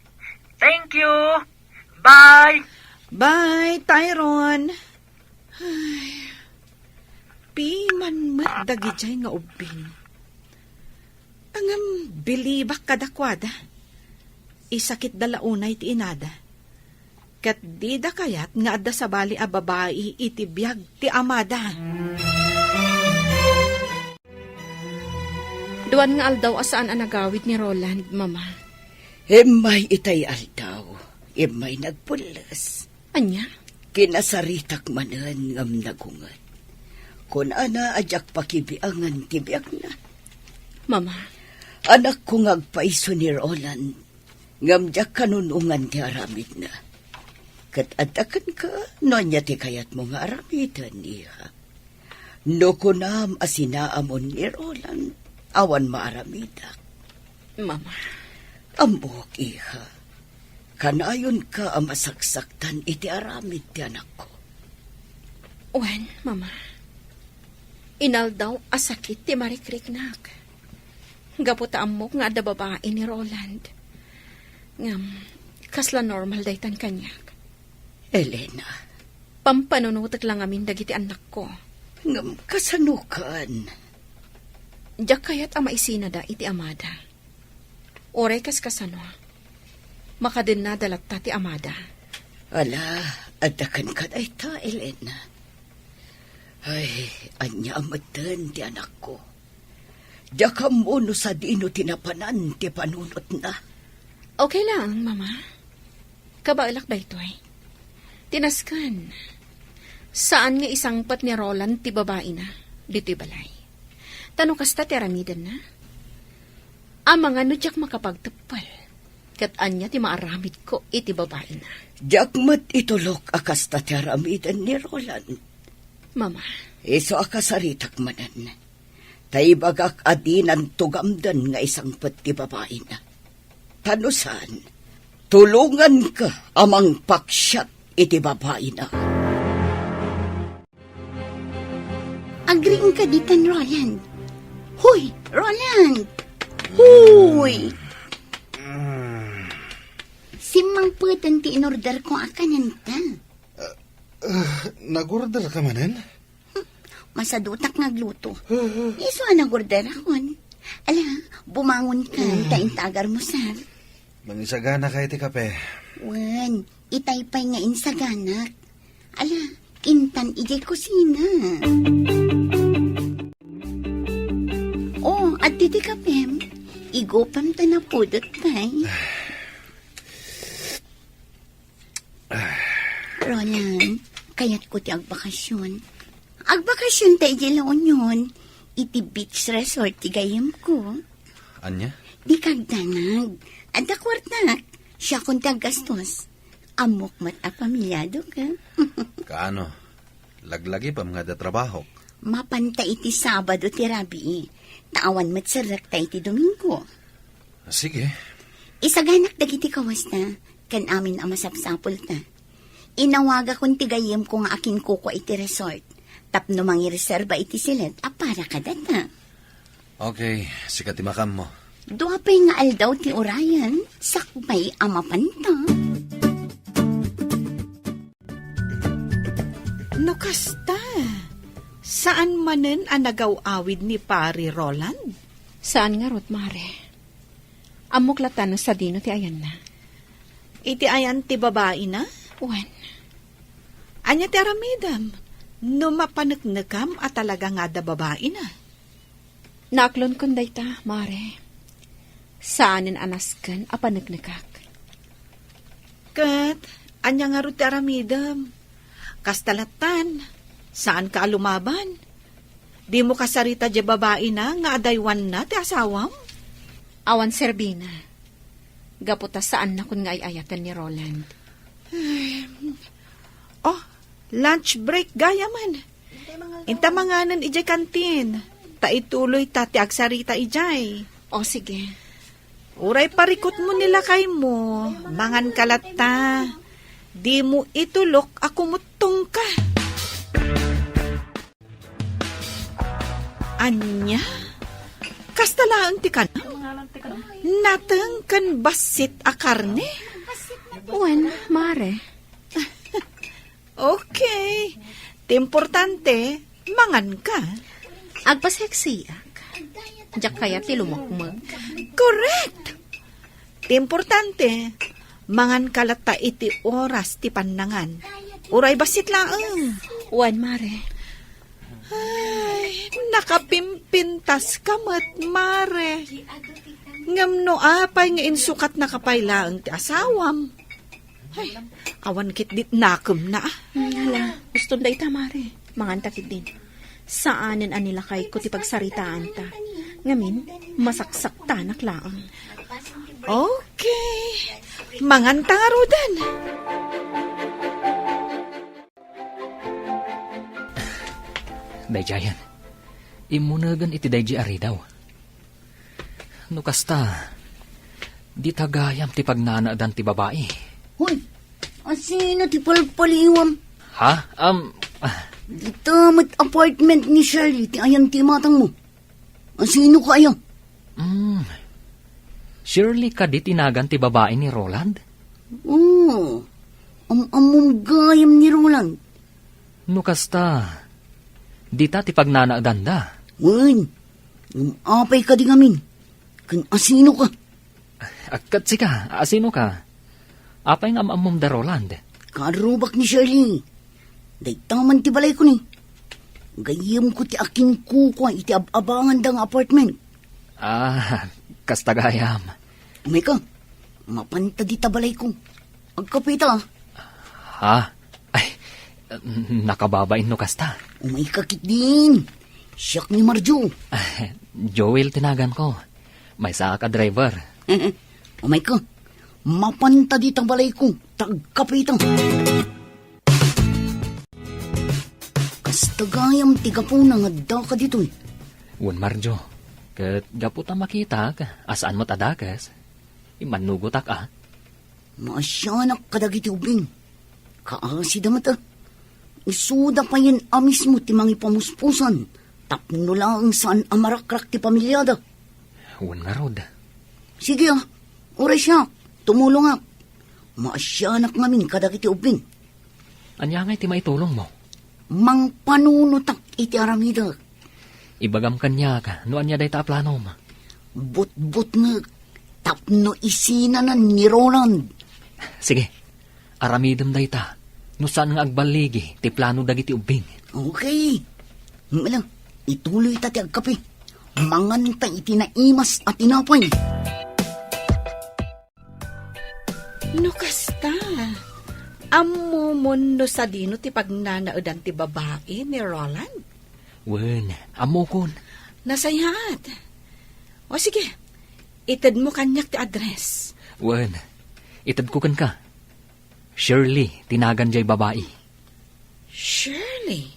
Thank you. Bye. Bye, Tyrone. Ay, piman mat dagijay nga ubing. Angam bilibak kadakwada. Isakit dalaunay ti inada. Kat di da kayat nga adda sa bali a babae iti biyag ti amada. Duwan nga aldaw asaan ang nagawid ni Roland, Mama. May itay aldaw. May nagpulas. Anya? Kinasaritak manan ngam nagungat. Kung ana ajak pakibiangan tibiyag na. Mama, Anak ko ngagpaiso ni Roland. Ngam jak kanunungan ti aramid na. Kat adakan ka, no niya ti kayat mo nga aramidan niya. No kunam asinaamon ni Roland, awan maaramidak. Mama. Ambok, iha. Kanayon ka ang masaksaktan iti aramid ti anak ko. Wen, Mama. Inaldaw asakit ti marikriknak. Gaputaan mo nga da babae ni Roland. Ngam, kasla normal daytan kanyak. Elena, Pampanunutak lang amin dagiti anak ko. ngam kasanukan. Diyak kayat ama isinada iti amada. Oray kas kasano. Makadin na dalatta ti amada. Ala, adakan ka na ita, Elena. Ay, anya amatan ti anak ko. Diyak mo no sa dino tinapanan ti panunot na. Okay lang, Mama. Kabailak ba ito eh? Tinaskan. Saan nga isang pat ni Roland ti babae na? Dito'y balay. Tanong kasta ti aramidan na? Ang mga nudyak makapagtapal. Kat anya ti maaramid ko iti babae na. Diyak mat itulok akas ta ti aramidan ni Roland. Mama. Iso akasaritak manan. Taibagak adinan tugamdan nga isang pat ti babae na. Tanusan, tulungan ka amang paksyat iti babae na. Agriin ka ditan, Roland. Huy, Roland! Huy! Simang putan ti inorder ko akanan ta. Nag-order ka manan? Masadutak nagluto. Iso nagorder akon. Ala, bumangon ka, taing tagar mo, sir. Mangisagana ka iti kape. Wan, itaypay nga insaganak. Ala, kintan ijay kusina. Oh, at titi kapem, igopam ta na pudot tay. Roland, kayat ko ti agbakasyon. Agbakasyon tayo di laon yun. iti beach resort ti gayam ko. Anya? Di kagdanag. Ada kwartak. Siya kung tagastos. Amok mat a pamilyado ka. Kaano? Laglagi pa mga trabaho. Mapanta iti Sabado ti Rabi. Taawan mat sarak ta iti Domingo. Sige. Isaganak dagiti kawas na. Kan amin ang masapsapol ta. Inawaga kong tigayem ko nga akin kuko iti resort. Tapno mangireserba iti silet a para kadata. Okay, sikat timakam mo. Duapay nga aldaw ti Orayan. Sakbay amapanta. No kasta. Saan manen ang nagaw-awid ni Pari Roland? Saan nga rot, Mare? Amok latan sa dino ti ayan na. Iti ayan ti babae na? Wan. Anya ti aramidam. No mapanagnagam at talaga nga da babae na. Naaklon kon dayta, Mare. Saanin anaskan a panagnagak. Kat, anya nga ro ti aramidam. Kastalatan, saan ka lumaban? Di mo kasarita di babae na nga adaywan na ti asawam? Awan Serbina. Gaputa saan na kun nga ayatan ni Roland. Oh, lunch break gaya man. Inta manganan ijay kantin. Ta ituloy ta ti agsarita ijay. O sige. Uray parikot mo nila kay mo. Mangan kalata. Di mo itulok ako mutong ka. Anya? Kastalaan ti ka na? Natang kan basit a karne? Wan, Mare. Okay. Ti importante, mangan ka. Agpaseksiak. Diyak kaya ti lumukmag. Correct! Ti importante, mangan kalata iti oras ti panangan. Uray basit laang. Wan, Mare. Ay, nakapimpintas ka mat, Mare. Ngam no apay nga insukat na kapaylaang ti asawam. Ay, awan kit dit nakum na. Hala, gusto dayta, Mare. Mangantakit din. Saanin anila kay ko ti pagsaritaan ta. Ngamin, masaksak tanak laang. Okay. Mangan tangarudan. Dayjayan, imunagan iti dayji ari daw. No kasta, di tagayam ti pagnanaadan ti babae. Hoy, asino ti palpaliwam? Ha? Di tamat apartment ni Shirley ti ayan ti matang mo. Asino ka ayan? Surely ka di tinagan ti babae ni Roland? Oo. Among gayam ni Roland. No kasta, di ta ti pagnanaadan da. Wen, apay ka di ngamin. Kan asino ka? Agkat sika, asino ka? Apay nga amam da Roland. Karubak ni Shirley. Day taman ti balay ko ni. Gayam ko ti akin kukwa iti abangan dang apartment. Kastagayam. Umay ka, mapanta di tabalay ko. Agkapita. Ha? Ay, nakababain no kasta. Umay kakit din. Siyak ni Marjo. Joel tinagan ko. May saka ka driver. Umay ka, mapanta di tabalay ko. Tagkapita. Kastagayam tiga po na nga da ka dito eh. Wan Marjo, kat gaputa makita ka, asaan mo tadakas? Imanugotak Maasyanak kadagiti ubing. Kaasi damat Isuda pa yan amis mo ti mangi pamuspusan. Tapno lang saan amarakrak ti pamilyada. Wan nga rod. Sige oray siya. Tumulong Maasyanak ngamin kadagiti ubing. Anya nga iti maitulong mo? Mang panunutak iti aramida. Ibagam kanya ka, no anya day ta plano mo? But nga. Tapno isinanan ni Roland. Sige, aramidam day ta. No saan nga agbaligi, ti plano dagiti ubing. Okay. Malang, ituloy tati agkape. Mangan ta iti naimas at tinapay. No kasta. Ammo mundo sa dino ti pagnanaadan ti babae ni Roland. Wen, amo kon. Nasayat. O sige, itad mo kanyak ti address. Wen, itad ko kan ka. Shirley, tinagan jay babae. Shirley.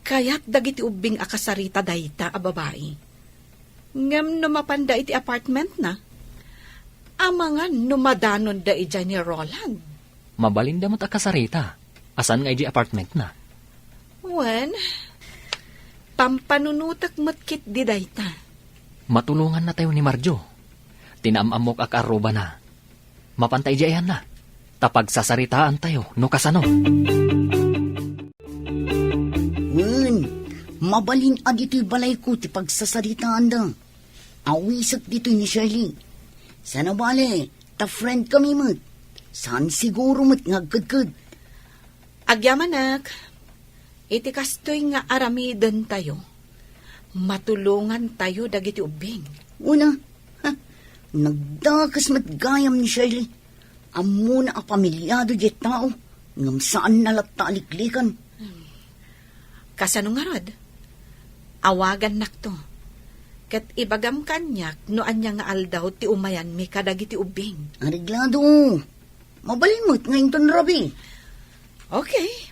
Kaya't dagiti ubing akasarita dayta a babae. Ngam numapanda iti apartment na. Amangan numadanon da ija ni Roland. Mabalinda mo't akasarita. Asan nga iji apartment na? Wen, pampanunutak matkit di dayta. Matulungan na tayo ni Marjo. Tinaamamok ak arroba na. Mapantay jayan na. Tapag sasaritaan tayo, no kasano. Wen, mabalin a dito'y balay ko ti pagsasaritaan da. Awisak dito'y ni Shirley. Sana bale, ta friend kami mat. Saan siguro mat ngagkadkad. Agyamanak, iti kastoy nga aramidan tayo. Matulungan tayo dagiti ubing. Una, nagdakas matgayam ni Shirley. Amo na a pamilyado di tao. Ngam saan nalataaliklikan. Kasano nga rod? Awagan nakto. Kat ibagam kanyak no anya nga aldaw ti umayan mi kadagiti ubing. Ariglado, mabalimot ngayon ton rabi. Okay.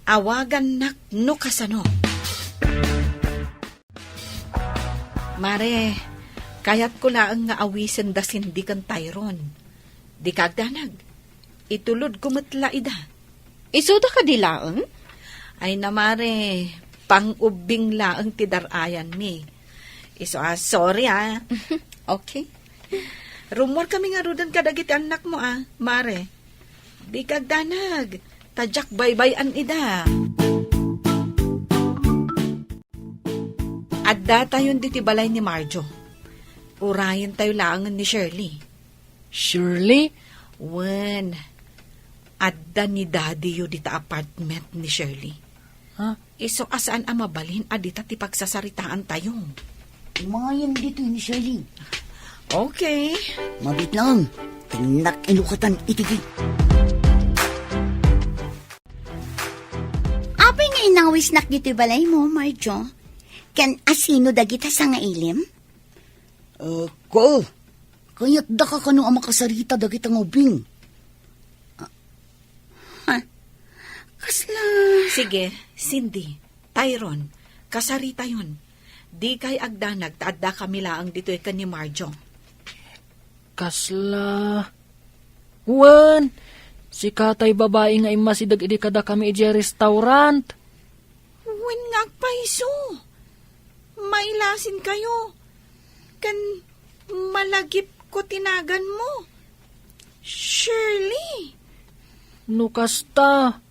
Awagan nak no kasano. Mare, kayat ko laang nga awisen da sindi kan Tyron. Di kagdanag. Itulod kumatla ida. Isuda ka di laang? Ay namare, pang-ubing laang ti darayan mi. Iso sorry Okay. Rumor kami nga rudan kadagiti anak mo mare. Di kagdanag. Tadyak baybayan ida. Adda tayon diti balay ni Marjo. Urayan tayo laangan ni Shirley. Shirley? Wen, adda ni Daddy yu dita apartment ni Shirley. Ha? Iso asaan mabalin adita ti pagsasaritaan tayo. Umayan dito ni Shirley. Okay. Mabit lang. Tinak inukatan itigit. Apay nga inawis nak dito balay mo, Marjo. Kan asino dagita sa nga ilim? Ko. Kaya't da ka kano ang makasarita dagit ang ubing. Kasla... Sige, Cindy, Tyron, kasarita yon. Di kay agdanag taadda kami laang dito ikan ni Marjo. Kasla... Wen, si katay babae nga imasidag idi kada kami iji restaurant. Wen nga agpaiso. Mailasin kayo. Kan malagip ko tinagan mo. Shirley. Nukasta,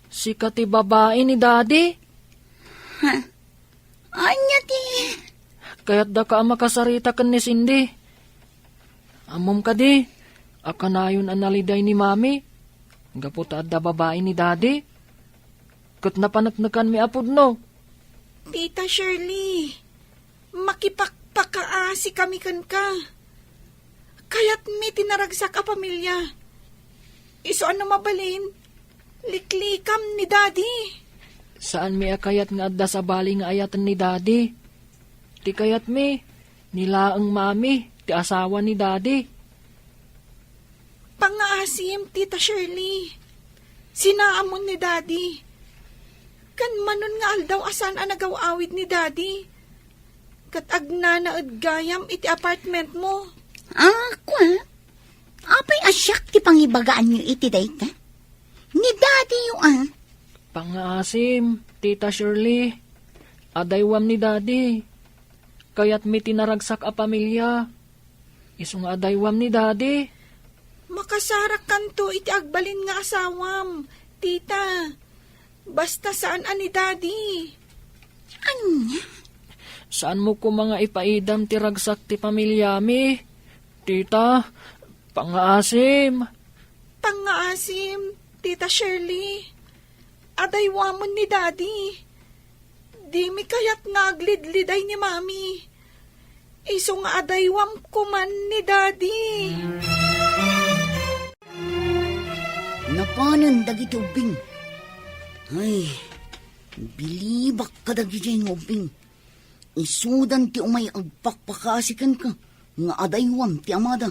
si kati babae ni Daddy. Anya ti... Kaya't da ka makasarita kan ni Cindy. Amom ka di, akanayon analiday ni Mami. Gaputa da babae ni Daddy. Kat napanagnakan mi apod no. Tita Shirley, makipagpakaasi kami kan ka. Kaya't may tinaragsak a pamilya. Iso ano mabalin? Liklikam ni Daddy. Saan mi akayat nga adda sa bali nga ayatan ni Daddy? Ti kayat mi, nilaang Mami, ti asawa ni Daddy. Pangaasim, Tita Shirley. Sinaamon ni Daddy. Kan manon nga aldaw asan ang nagawawid ni Daddy. Kat agnanaad gayam iti apartment mo. Kwa? Apay asyak ti pangibagaan niyo iti dayta? Ni Daddy yung Pangaasim, Tita Shirley, adaywam ni Daddy. Kaya't mi tinaragsak a pamilya. Isong adaywam ni Daddy. Makasarak kanto iti agbalin nga asawam, Tita. Basta saan ani Daddy? Anya? Saan mo ko mga ipaidam ti ragsak ti pamilya mi? Tita, pangaasim. Pangaasim, Tita Shirley. Adaywamon ni Daddy. Di mi kayat ngaglidliday ni Mami. Iso nga adaywam kuman ni Daddy. Napanan dagiti ubing. Ay, bilibak ka dagiti ubing. Isudan ti umay agpakpakasikan ka, nga adaywam ti amada.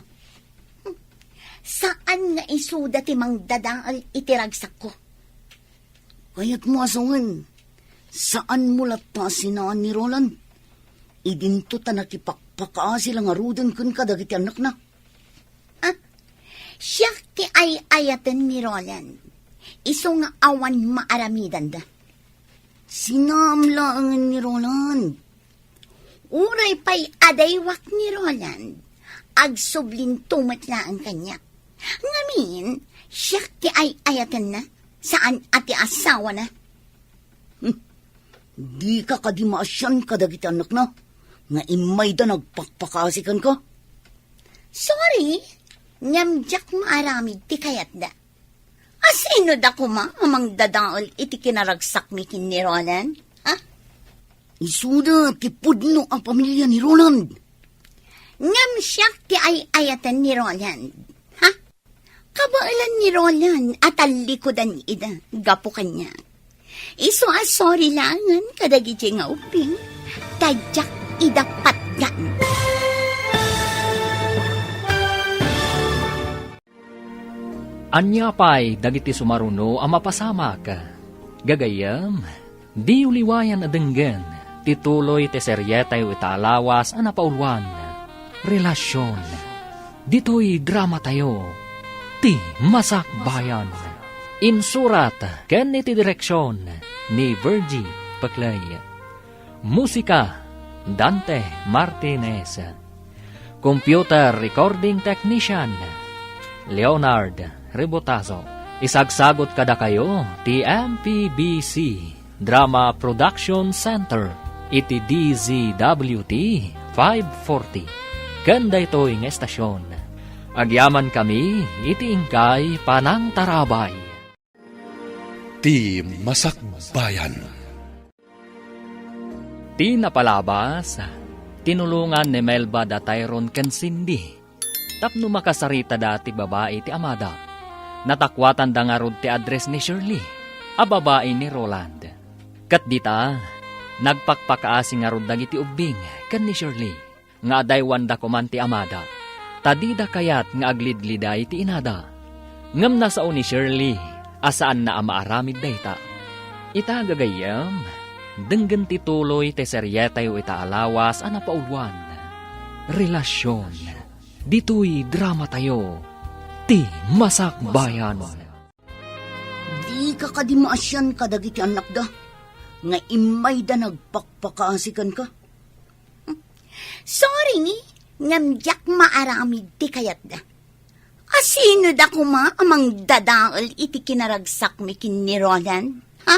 Saan nga isuda ti mang dadaal itiragsak ko? Kaya't mo asungan, saan mo lata sinaan ni Roland? Idinto ta nakipakpakaasi lang arudan kun kadagiti anak na. Siya ti ay ayatan ni Roland. Iso nga awan maaramidan da. Sinamlaangan ni Roland. Uray pa'y adaywak ni Roland. Agsublin tumatla ang kanya. Ngamin, siya ti ay ayatan na. Saan ati asawa na? Di ka kadimasyan kadagiti anak na. Nga imay da nagpakpakasikan ka. Sorry, nyamjak maaramid ti kayat da. Asino da kuma amang dadaol iti kinaragsak mi kin ni Roland? Ha? Isuda ti pudno ang pamilya ni Roland. Ngam siya ti ay ayatan ni Roland. Ha? Kabailan ni Roland at alikodan ida, gapo kanya. Iso sorry langan kadagiti nga uping, tadyak idapat yan. Anya pa'y dagiti sumaruno ang mapasamak. Gagayam, di uliwayan adenggan, tituloy te seryetay italawas ang napaulwan. Relasyon, dito'y drama tayo, ti masakbayan. Insurat, ken iti direksyon, ni Virgie Paclay. Musika, Dante Martinez. Computer Recording Technician, Leonard Rebotazo. Isagsagot kada kayo ti MPBC Drama Production Center iti DZWT 540. Kanda ito'y nga estasyon. Agyaman kami iti ingkay panang tarabay. Ti Masakbayan. Ti napalabas, tinulungan ni Melba da Tyron ken Cindy. Tapno makasarita dati babae ti amada. Natakwatan da nga rod ti address ni Shirley, a babae ni Roland. Kat dita, nagpakpakaasi nga rod dagiti ubing ken ni Shirley, nga adaywan da kuman ti amada. Tadida kayat nga aglidliday ti inada. Ngam nasao ni Shirley, asaan na amaaramid dayta. Ita gagayam, denggen ti tuloy ti seryetay o itaalawas a napaulwan. Relasyon, dito'y drama tayo, ti masakbayan. Di ka kadimasyan kadagiti anak da. Nga imay da nagpakpakaasikan ka. Sorry, ngamjak maaramid ti kayat da. Asino da kuma amang dadaol iti kinaragsak mi kin ni Roland? Ha?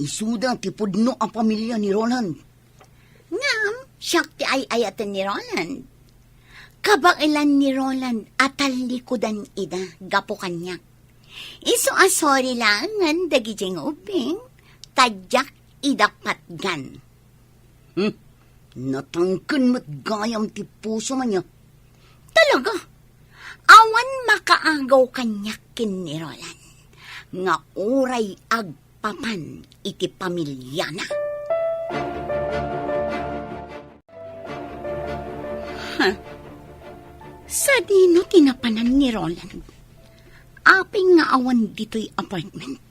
Isuda ti pudno ang pamilya ni Roland. Ngam, siya ti ay ayatan ni Roland. Kabailan ni Roland at talikodan ida, gapo kanya. Iso sorry langan dagijeng uping, tadyak idapat gan. Natangkan mo't gayam ti puso man niya. Talaga, awan makaagaw kanya kin ni Roland. Nga uray agpapan iti pamilya na. Sa dino tinapanan ni Roland. Aping nga awan dito'y apartment.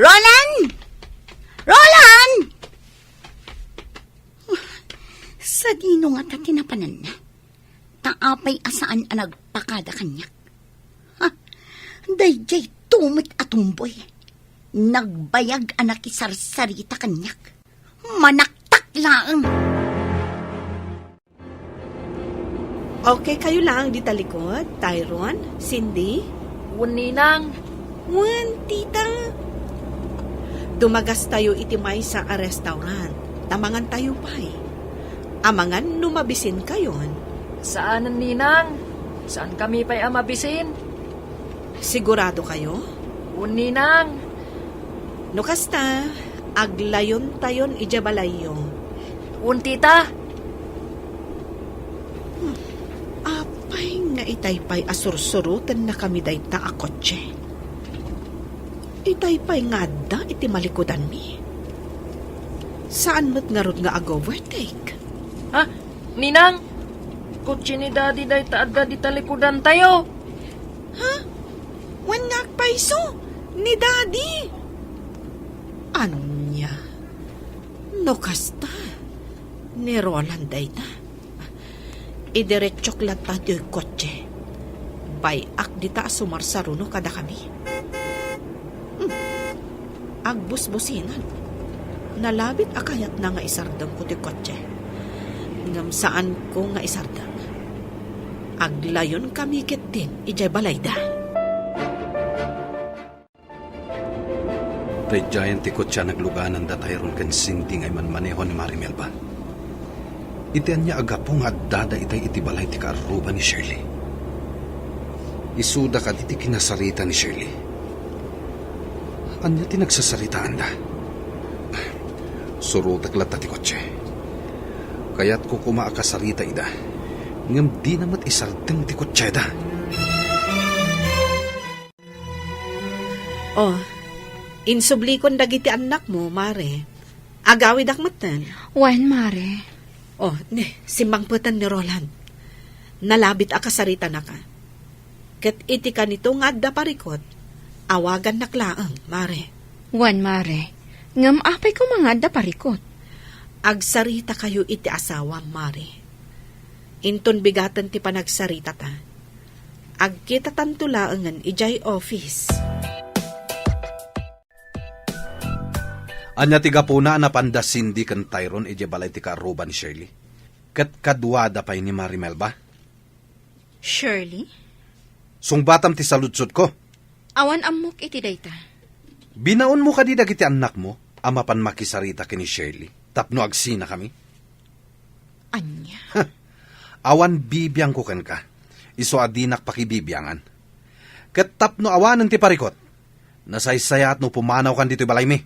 Roland! Roland! Sa dino nga ta tinapanan na. Taapay asaan ang nagpakada kanyak. Ha? Dayjay tumit atumboy. Nagbayag anak isarsarita kanyak. Manaktak lang. Okay, kayo lang di talikod. Tyron, Cindy. Ninang. Tita. Dumagas tayo itimay sa a restaurant. Tamangan tayo pa'y. Amangan numabisin kayon. Saan ninang? Saan kami pa'y amabisin? Sigurado kayo? Ninang. No kasta, aglayon tayon ijabalayo. Tita. Apay nga itaypay asursurutan na kami dayta a kotse. Itaypay nga da iti malikodan mi. Saan mo't nga ron nga ag-overtake? Ha? Ninang? Kutsi ni Daddy day taadda di talikudan tayo. Wan nga paiso ni Daddy. Anya? No kasta. Ni Roland day na. Idiretsok lang tayo yung kotse. Bayak di ta sumarsaruno kada kami. Agbus-businan. Nalabit akayat na nga isardang ko ti kotse. Ngam saan ko nga isardang. Aglayon kami kit din, ijay balayda. Tay giant ti kotsa nagluganan da Tyrone kan Cindy ngay manmaneho ni Marimel ba? Itian niya agapong at dada itay itibalay ti kaaruba ni Shirley. Isuda ka di ti kinasarita ni Shirley. Anya ti nagsasaritaan da? Surutak lata ti kotse. Kaya't ko kumaakasarita ida. Ngam di namat isardeng ti kotse da. Oh, insublikon dagiti anak mo, Mare. Agawid akmatan. Wan, Mare. Oh, simbangputan ni Roland. Nalabit akasarita na ka. Kat iti ka nito nga adda parikot, awagan naklaang, Mare. Wan, Mare. Ngam apay ko mga da parikot. Agsarita kayo iti asawa, Mare. Inton bigatan ti panagsarita ta. Agkita tantulaangan ijay office. Anya ti gapuna na panda Cindy kan Tyrone ije balay ti kaaruba ni Shirley. Kat kadwada pay ni Marimel ba? Shirley? Sungbatam ti saludsod ko. Awan amok iti dayta. Binaon mo kadi dagiti anak mo, ama pan makisarita kini Shirley. Tapno agsina kami. Anya? Awan bibiyang ko kan ka. Iso adinak pakibibiyangan. Kat tapno awanan ti parikot. Nasaysaya at no pumanaw kan dito balay mi.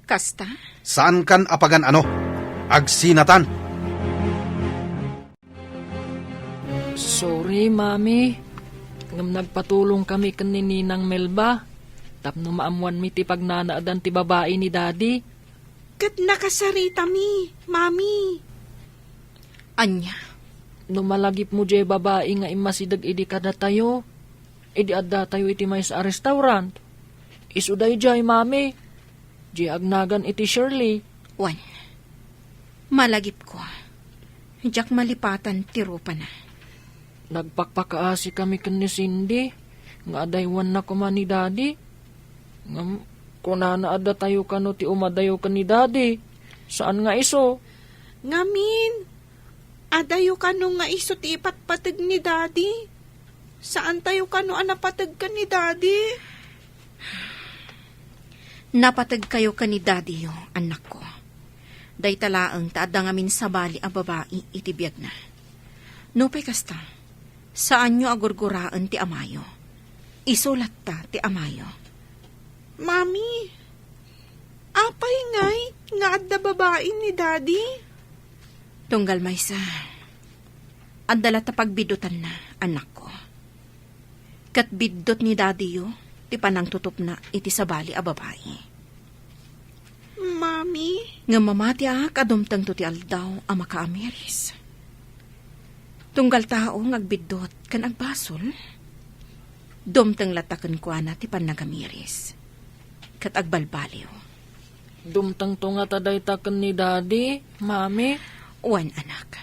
Kasta? Saan kan apagan ano? Agsinatan. Sorry, Mami. Ngam nagpatulong kami kanininang Melba. Tapno maamuan mi ti pagnanaadan ti babae ni Daddy. Kat nakasarita mi, Mami. Anya? Numalagip mo jay babae nga imasidag idi kada tayo. Idi adda tayo iti may sa restaurant. Isuday jay, Mami. Di agnagan iti Shirley. Wan. Malagip ko. Diyak malipatan tiro pa na. Nagpakpakaasi kami kan ni Cindy. Nga adaywan na kuma ni Daddy. Ngam, kunana adda tayo kano ti umadayo ka ni Daddy. Saan nga iso? Ngamin, adayo ka nung nga iso ti ipatpatag ni Daddy. Saan tayo ka nung anapatag ka ni Daddy? Napatag kayo ka ni Daddy yo, anak ko. Day talaang taada ngamin sa bali a babae itibiyag na. Nupay kasta, saan nyo agurguraan ti amayo? Isulat ta ti amayo. Mami, apay ngay nga adda babae ni Daddy? Tunggal maysa, adala ta pagbidutan na, anak ko. Kat bidot ni Daddy yo, ti panang tutup na iti sabali a babae. Mami? Nga mamati kadumtang to ti aldaw a makaamiris. Tunggal tao ngagbidot kan agbasol. Dumtang latakan kwa na ti panagamiris. Kat agbalbaliw. Dumtang to nga taday taken ni Daddy, Mami. Wan anak.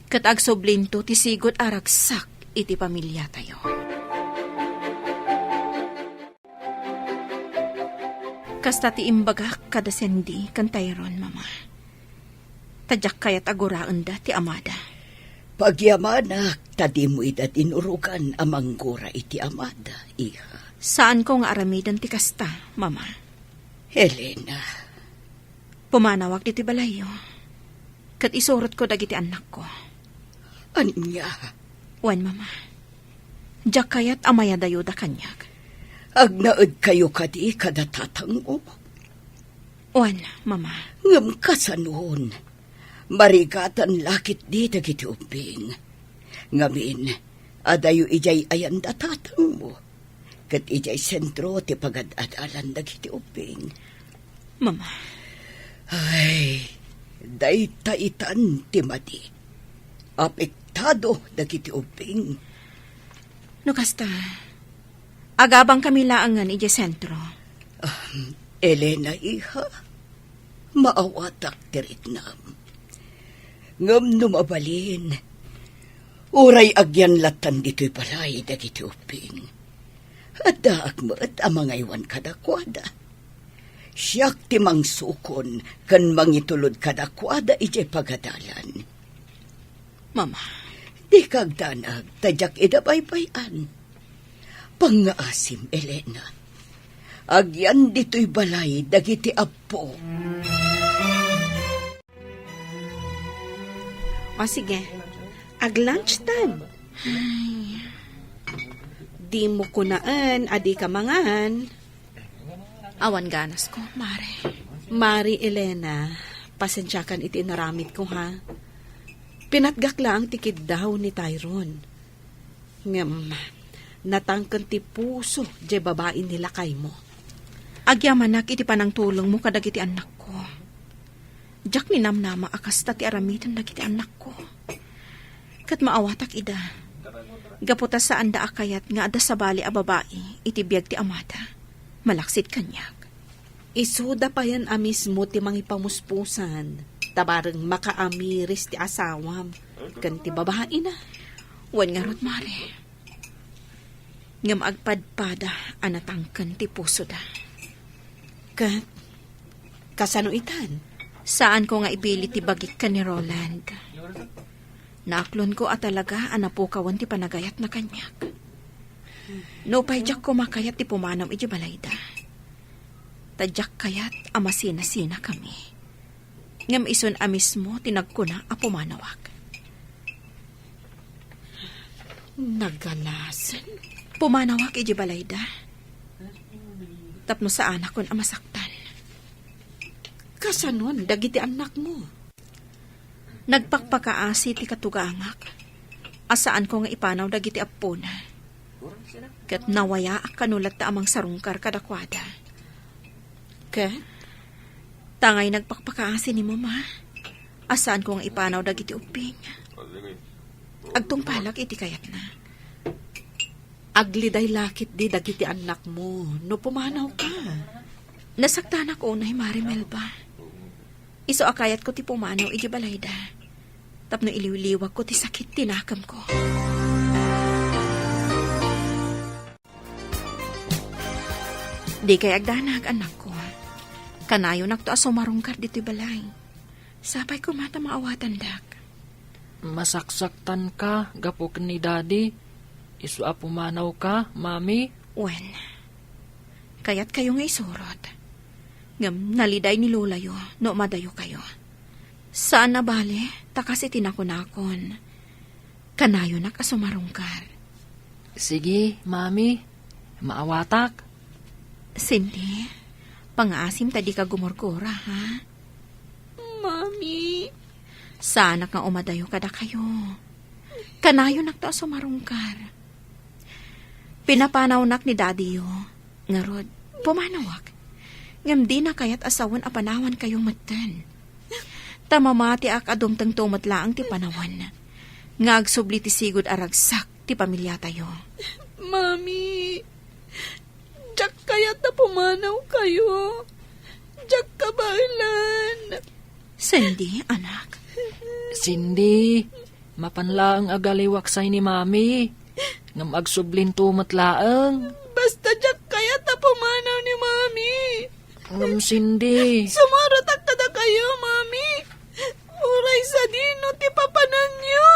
Kat agsoblinto ti sigot aragsak iti pamilya tayo. Kasta ti imbagak kada sendi kan Tyrone, Mama. Tadyak kayat aguraan da ti amada. Pagyamanak, tadi mo ida tinurukan amang gura iti amada, iha. Saan ko nga aramidan ti kasta, Mama? Helena. Pumanawag diti balayo. Kat isurot ko dagiti anak ko. Anya? Wan, Mama. Diyak kayat amaya dayo da kanyag. Agnaad kayo kadi kada tatang mo. Wan, Mama. Ngam kasanon. Marigatan lakit di dagiti uping. Ngamin, adayo ijay ayan da tatang mo. Kat ijay sentro ti pagad-adalan dagiti uping. Mama. Ay, daytaitan ti madi. Apektado dagiti ubing. No kasta, agabang kami laangan ije sentro. Elena, iha, maawatak tiritnam. Ngam numabalin, uray agyan latan dito'y balay dagiti uping. At daak mo't amang iwan kadakwada. Siyak ti mangsukon kan mangitulod kadakwada ije pagadalan. Mama, Di kagdanag tadyak idabaybayan. Pangaasim, Elena. Agyan dito'y balay dagiti apo. O sige, ag-lunch time. Di mo kunaan, adi ka mangahan. awan ganas ko, Mare. Mari Elena, pasensyakan iti naramit ko ha. Pinatgak lang tikid daw ni Tyrone. Ngam, natangkan ti puso di babae nila kay mo. Agyamanak iti panang tulong mo kadagiti anak ko. Jak ni namnama akas ti aramitan dagiti anak ko. Kat maawatak ida. Gaputa sa anda akayat nga ada sa bali a babae iti biyag ti amada. Malaksit kanyak. Isuda pa yan amis mo ti mangipamuspusan. Tabarang makaamiris ti asawam. Kan ti babae na. Wan nga rod, Mare. Ngam agpadpada anatangkan ti puso da. Kat, kasano itan? Saan ko nga ibili ti bagik ka ni Roland? Naaklon ko at talaga anapukawan ti panagayat na kanyak. No payjak ko makayat ti pumanam iti balayda. Tadyak kayat amasina-sina kami. Ngam ison amis mo tinagkuna a pumanawak. Nagalasan? Pumanawak iti balayda. Tapno sa anak kon amasaktan. Kasanon, dagiti anak mo. Nagpakpakaasi ti katugangak. Asaan ko nga ipanaw dagiti apo na. Kat nawaya ak kanulat ta amang sarungkar kadakwada. Kat? Tangay nagpakpakaasi ni mama. Asaan ko nga ipanaw dagiti uping. Agtong palak iti kayat na. Agliday lakit di dagiti anak mo. No pumanaw ka. Nasaktan ako na Mari Melba. Iso akayat ko ti pumanaw iti balayda. Tapno iliwliwag ko ti sakit tinakam ko. Di kay agdanag anak ko. Kanayo nakto aso marungkar dito'y balay. Sapay ko mata maawatan dak. Masaksaktan ka, gapok ni daddy. Isu pumanaw ka, mami. Wen, kayat kayo nga isurot. Ngam naliday ni Lulayo, no madayo kayo. Saan na bale, takas itinakunakon. Kanayo nakasumarungkar. Sige, mami. Maawatak. Cindy, pang-asim tadi ka gumurgura, ha? Mami. Sana nga umadayo kada kayo. Kanayo nakta sumarungkar. Pinapanaw nak ni daddy yo. Ngarod, pumanawak. Ngam di na kayat asawan a panawan kayong matan. Tamamati ak adumtang tumatlaang ti panawan. Ngagsubli ti sigod aragsak ti pamilya tayo. Mami, jak kayat na pumanaw kayo. Jak kabailan. Cindy, anak. Cindy, mapanlaang agaliwak say ni mami. Ngam agsublin tumatlaang. Basta jak kayat na pumanaw ni Mami. Ngam Cindy. Sumaratak ka na kayo, Mami. Uray sa dino ti papanan niyo.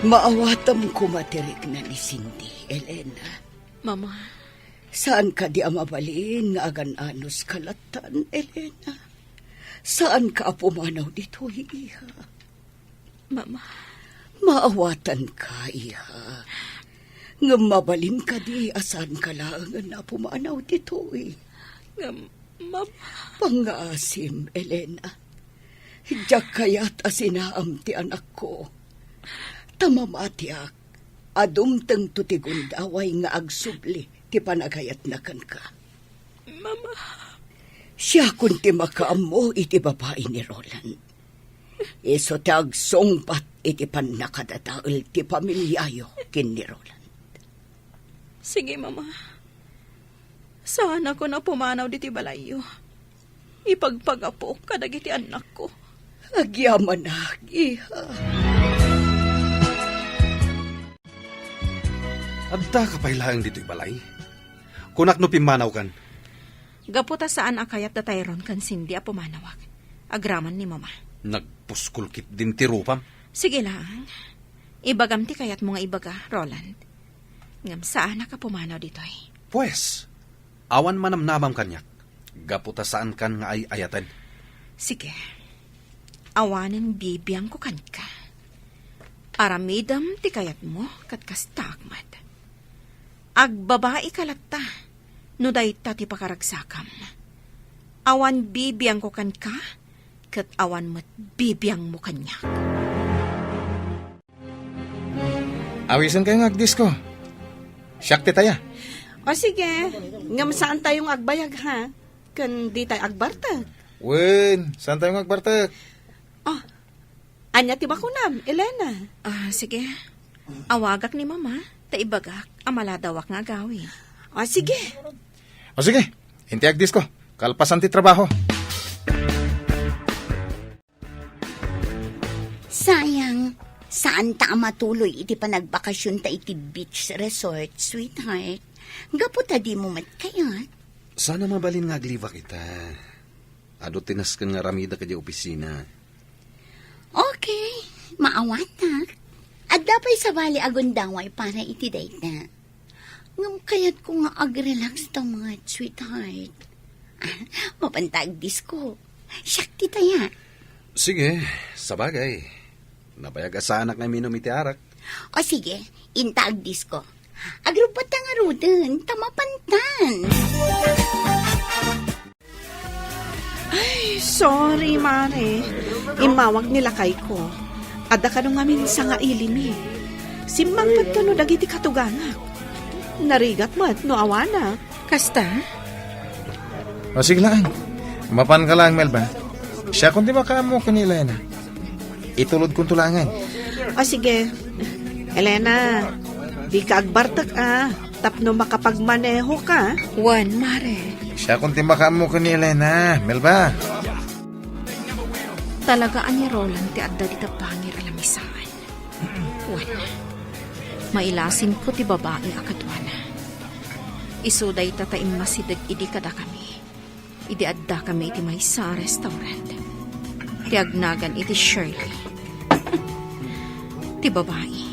Maawatam kumatirik na ni Cindy, Elena. Mama, Saan ka di amabalin nga agan-anos kalatan, Elena? Saan ka apumanaw dito, iha? Mama. Maawatan ka, iha. Nga mabalin ka di asan ka lang na pumanaw dito, eh. Mama. Pangaasim, Elena. Diyak kayat asinaam ti anak ko. Tamamatiak, adumtang tutigundaway nga agsubli ti panagayat na kan ka. Mama. Siya kunti makaamo iti babae ni Roland. Iso tag songbat iti panakadadaol ti pamilyayo kin ni Roland. Sige, Mama. Sana ko na pumanaw diti balayo. Ipagpagapo kadagiti anak ko. Agyaman na, iha. Adda ka pailaang dito'y balay. Kunak no pimanaw kan. Gaputa saan akayat da Tyrone kan Cindy a pumanawag. Agraman ni Mama. Nagpuskulkit din ti rupam. Sige lang. Ibagam ti kayat mo nga ibaga, Roland. Ngam saan ka pumanaw dito'y. Pues, awan manamnamam kanyak. Gaputa saan kan nga ay ayatan. Sige. Awanin bibiyang ko kan ka. Aramidam ti kayat mo kat kastagmat. Agbabae kalata, no dayta ti pakaragsakam. Awan bibiyang ko kan ka, kat awan mat bibiyang mo kanya. Awisan kayo ng agdis ko. Siyak ti taya. O sige, ngam saan tayong agbayag ha? Kan di tayo agbartag. Wen, saan tayo ng agbartag? Anya ti bakunam, Elena. Sige. Awagak ni Mama, taibagak, amaladawak nga gawin. O sige. O sige, hinti agdis ko. Kalpasan ti trabaho. Sayang, saan ta matuloy iti panagbakasyon ta iti beach resort, sweetheart? Gaputa di mo matkayat. Sana mabalin nga agliva kita. Ado tinas kan nga ramida ka di opisina. Okay, maawatak. At dapay sa bali agundaway para iti date na. Ngam kayat ko nga ag-relax ta mga sweetheart. Mapantag disco. Syakti taya. Sige, sabagay. Nabayag sa anak na minom iti arak. O sige, intag disco. Agrupat ta nga ruden, tamapantan. Ay, sorry, Mare. Imawag nila kay ko. Ada ka nung amin sa nga ilimi. Simbangpad ka no dagiti katugangak. Narigat mo at no awana. Kasta? O sige lang. Mapan ka lang, Melba. Siya kung di makamo kanila na. Itulod kong tulangan. O sige, Elena, di ka agbartak tapno makapagmaneho ka. Juan, Mare. Siya kung di makamo kanila na, Melba. Talagaan ni Roland ti adda dita pangir alamisaan. Juan, mailasin ko ti babae akadwana. Isuday tataim masidag idi kada kami. Idi adda kami iti may sa restaurant. Ti agnagan iti Shirley. Ti babae.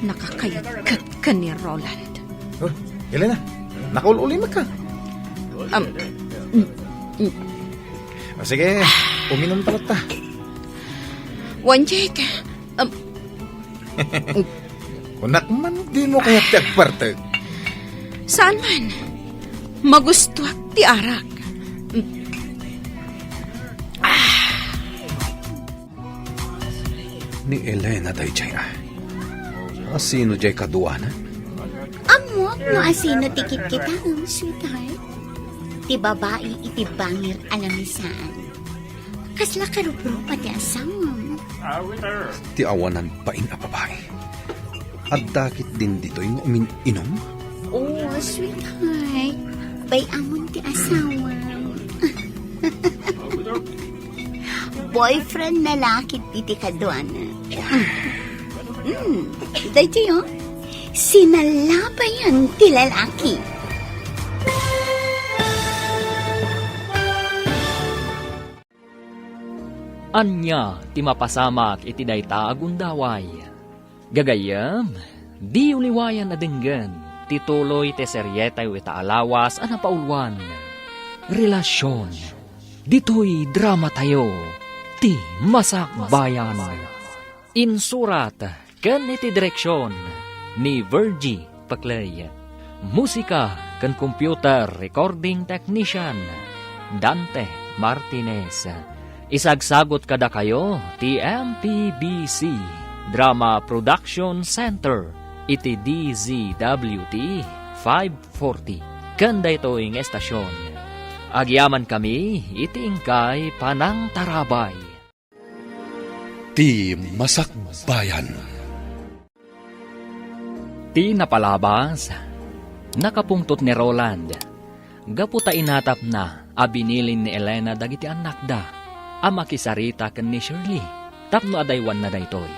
Nakakayagkat ka ni Roland. Oh, Elena, nakaululi ka. O sige, uminom talat ta. Juan Jake, Kunak man, di mo kaya tagpartag. saan man? Magustuhat ti arak. Ni Elena day jay Asino jay kaduana? Amok no asino tikit kita, sweetheart. Ti babae iti bangir alamisaan. Kasla karuprupa ti asam. Ti awanan pain a babae. At dakit din dito yung inom? Oh, sweetheart. Bay amon ti asawa. Boyfriend na lakit iti kadwana. Dahil yun, sinalabayan ti lalaki. Anya ti mapasamak iti dayta agundaway. Gagayam, di uliwayan na denggan, tituloy te seryetay ita alawas ana paulwan. Relasyon, dito'y drama tayo, ti masakbayan. Insurat, ken iti direksyon, ni Virgie Paclay. Musika, ken computer recording technician, Dante Martinez. Isagsagot kada kayo, ti MPBC Drama Production Center, iti DZWT 540 kanda ito'y nga estasyon. Agyaman kami, itiingkay panang tarabay. Ti Masakbayan. Ti napalabas, nakapungtot ni Roland. Gaputa inatap na, abinilin ni Elena dagiti anak da, ama kisarita ken ni Shirley, tapno adaywan na daytoy.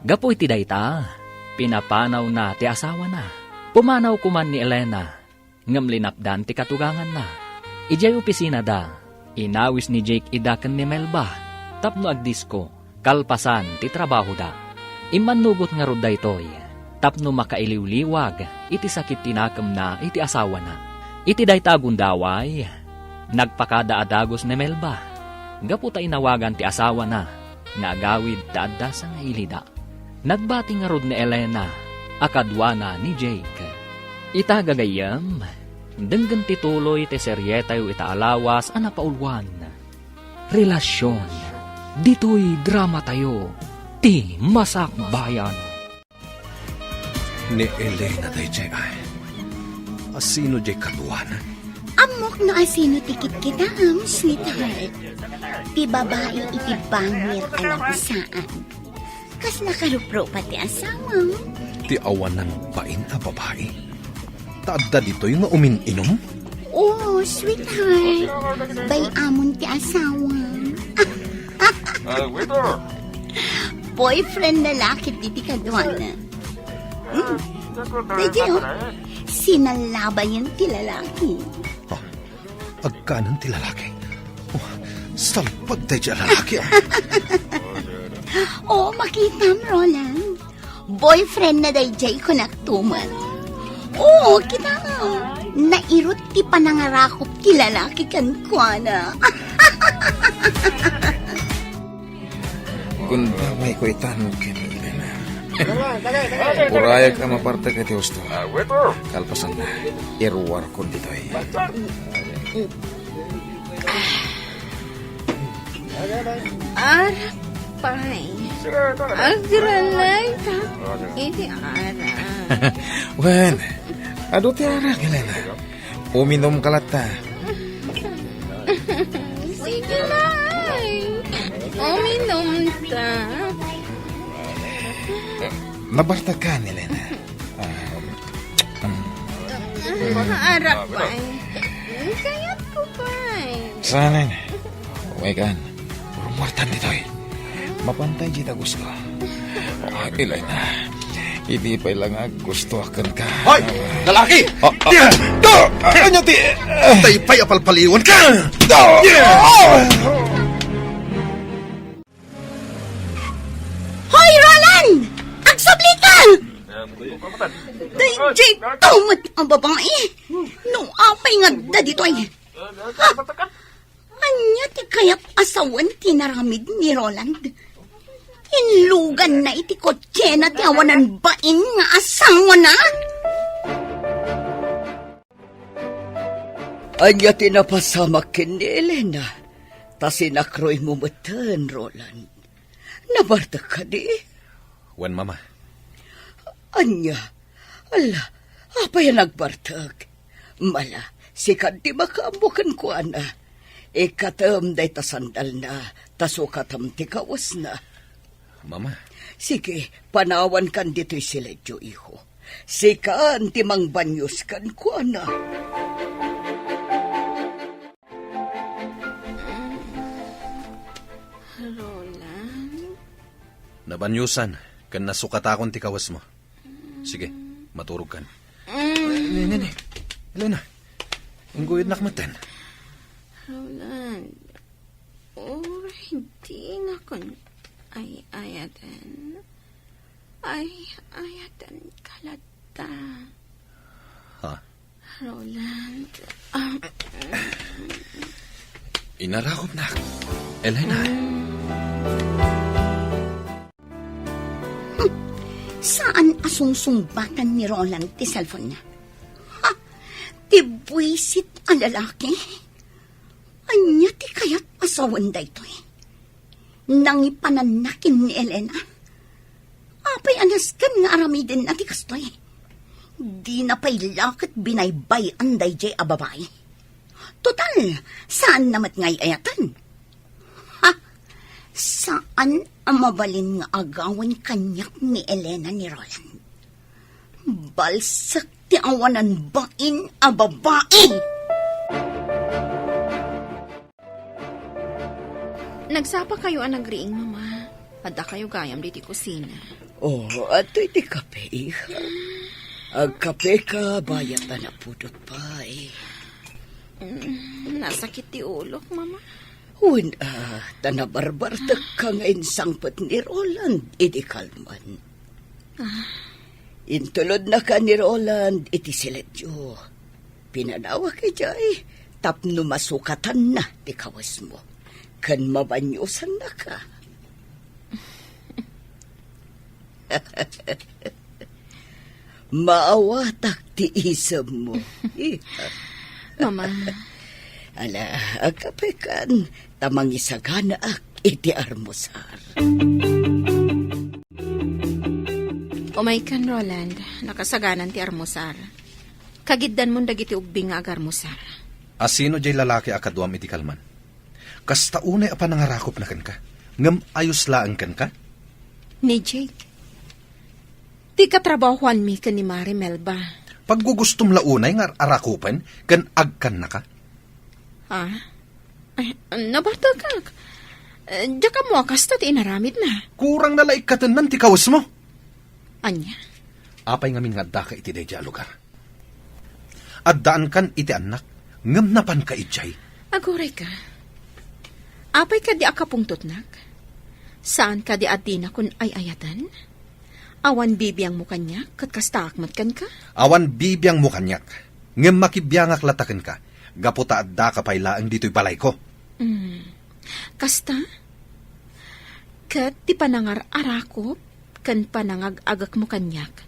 Gapu iti dayta, pinapanaw na ti asawa na. Pumanaw kuman ni Elena, ngem linapdan ti katugangan na. Ijay opisina da, inawis ni Jake ida ken ni Melba, tapno agdisko, kalpasan ti trabaho da. Imanugot nga rod daytoy, tapno makailiwliwag, iti sakit tinakam na iti asawa na. Iti dayta gundaway, nagpakadaadagos ni Melba. Gaputa inawagan ti asawa na, nga agawid taadda sa nga ilida. Nagbati nga rod ni Elena, akadwana ni Jake. Ita gagayam, denggan tituloy ti serye tayo itaalawas ana paulwan. Relasyon, dito'y drama tayo, ti Masakbayan. Ni Elena day jay ay. Asino jay katuwanan? Amok no asino tikit kita, sweetheart. Ti babae iti bangir alam saan. Kas nakarupro pati asawa. Ti awanan bain a babae. Taadda dito yung umin-inom? Oh, sweetheart. Bay amon ti asawa. Boyfriend na lakit iti kadwana. Dadyo, sinalaba yun ti lalaki. Agkanan ti lalaki. Oh, salpag day jay lalaki. Oh, makita mo, Roland. Boyfriend na day jay ko naktuman. Oo, kita nga. Nairot ti panangarakop ti lalaki kan kuana. Gunda may ko itanong ken Elena. Urayag ka maparte ka ti gusto. Kalpasan na, iruwar ko dito eh. Arapay. Agralay ta. Iti ara. Well, ado ti arak, Elena. Uminom ka lata. Sige na ay. Uminom ta. Nabartag ka, Elena. Arapay. Kayat ko pa eh. Sana na. Uwegan, rumartan dito eh. Mapantay kita gusto. Elena, hindi pa lang gusto akan ka. Hoy! Lalaki! Ano ti? Tay pa'y apalpaliwan ka! Hoy, Roland! Agsabli ka! Jay, tumat ang babae. No, apay nga da dito ay. Anya ti kaya't asawan tinaramid ni Roland. Inlugan na iti kotse na ti awanan bain nga asawa na. Anya tinapasamak ken ni Elena. Ta sinakroy mo matan, Roland. Nabarta ka di? Wan, mama. Anya, ala, apa yan nagbartag? Mala, sikat di makaambukan ko, ana. Ikatam day tasandal na, tasukatam ti kawas na. Mama. Sige, panawan kan dito'y siledyo, iho. Sikaan ti mangbanyos kan ko, ana. Roland? Nabanyusan, kan nasukatakon ti kawas mo. Sige, maturog kan. Nene, Elena, inggoyod nakmatan. Roland, hindi na kon ayatan kalata. Ha? Roland, Inarakop na. Elena. Saan asungsungbatan ni Roland ti cellphone niya? Ha? Ti buwisit ang lalaki? Anya ti kaya't asawan da ito eh. Nangipananakin ni Elena. Apay anaskan nga aramidin na ti kastoy. Di na pailakit binaybay ang dayjay a babae. Total, saan namat ngay ayatan? Ha? Saan ang mabalin nga agawan kanyak ni Elena ni Roland? Balsak ti awanan bain a babae! Nagsapa kayo ang nagriing, mama. Adda kayo gayam diti kusina. Oh, ato iti kape, iha. Ag kape ka, bayat na pudot pa, eh. Nasakit ti ulok, mama. Tanabarbartak ka nga insangpat ni Roland, iti kalman. Intulod na ka ni Roland, iti siledyo. Pinanawa kay Jay, tapno masukatan na, ti kawas mo. Kan mabanyusan na ka. Maawatak ti isam mo. Mama. Ala, kapekan, tamang isagana ak iti armusar. Umaykan, Roland. Nakasaganan ti armusar. Kagiddan mo dagiti ubing nga agarmusar. Asino jay lalaki akaduam iti kalman? Kasta unay apa nangarakop na kan ka? Ngam ayos laan kan ka? Ni Jake. Ti katrabahuan mi ka ni Mari Melba. Paggugustom launay nga arakupan, kan agkan na ka? Ha? Ay, nabarta ka. Diya ka mo kasta ti inaramid na. Kurang nalaikatan nan ti kawas mo. Anya? Apay ngamin nga da ka iti day lugar. Addaan kan iti anak, ngam napan ka ijay. Aguray ka. Apay ka di akapungtot nak? Saan ka di adina kun ay ayatan? Awan bibiyang mo kanya, kat kastakmat kan ka? Awan bibiyang mo kanyak, ngam makibiyangak latakan ka, gaputa adda ka pailaang dito'y balay ko. Kasta? Kat ti panangar arakop, kan panangag-agak mo kanyak,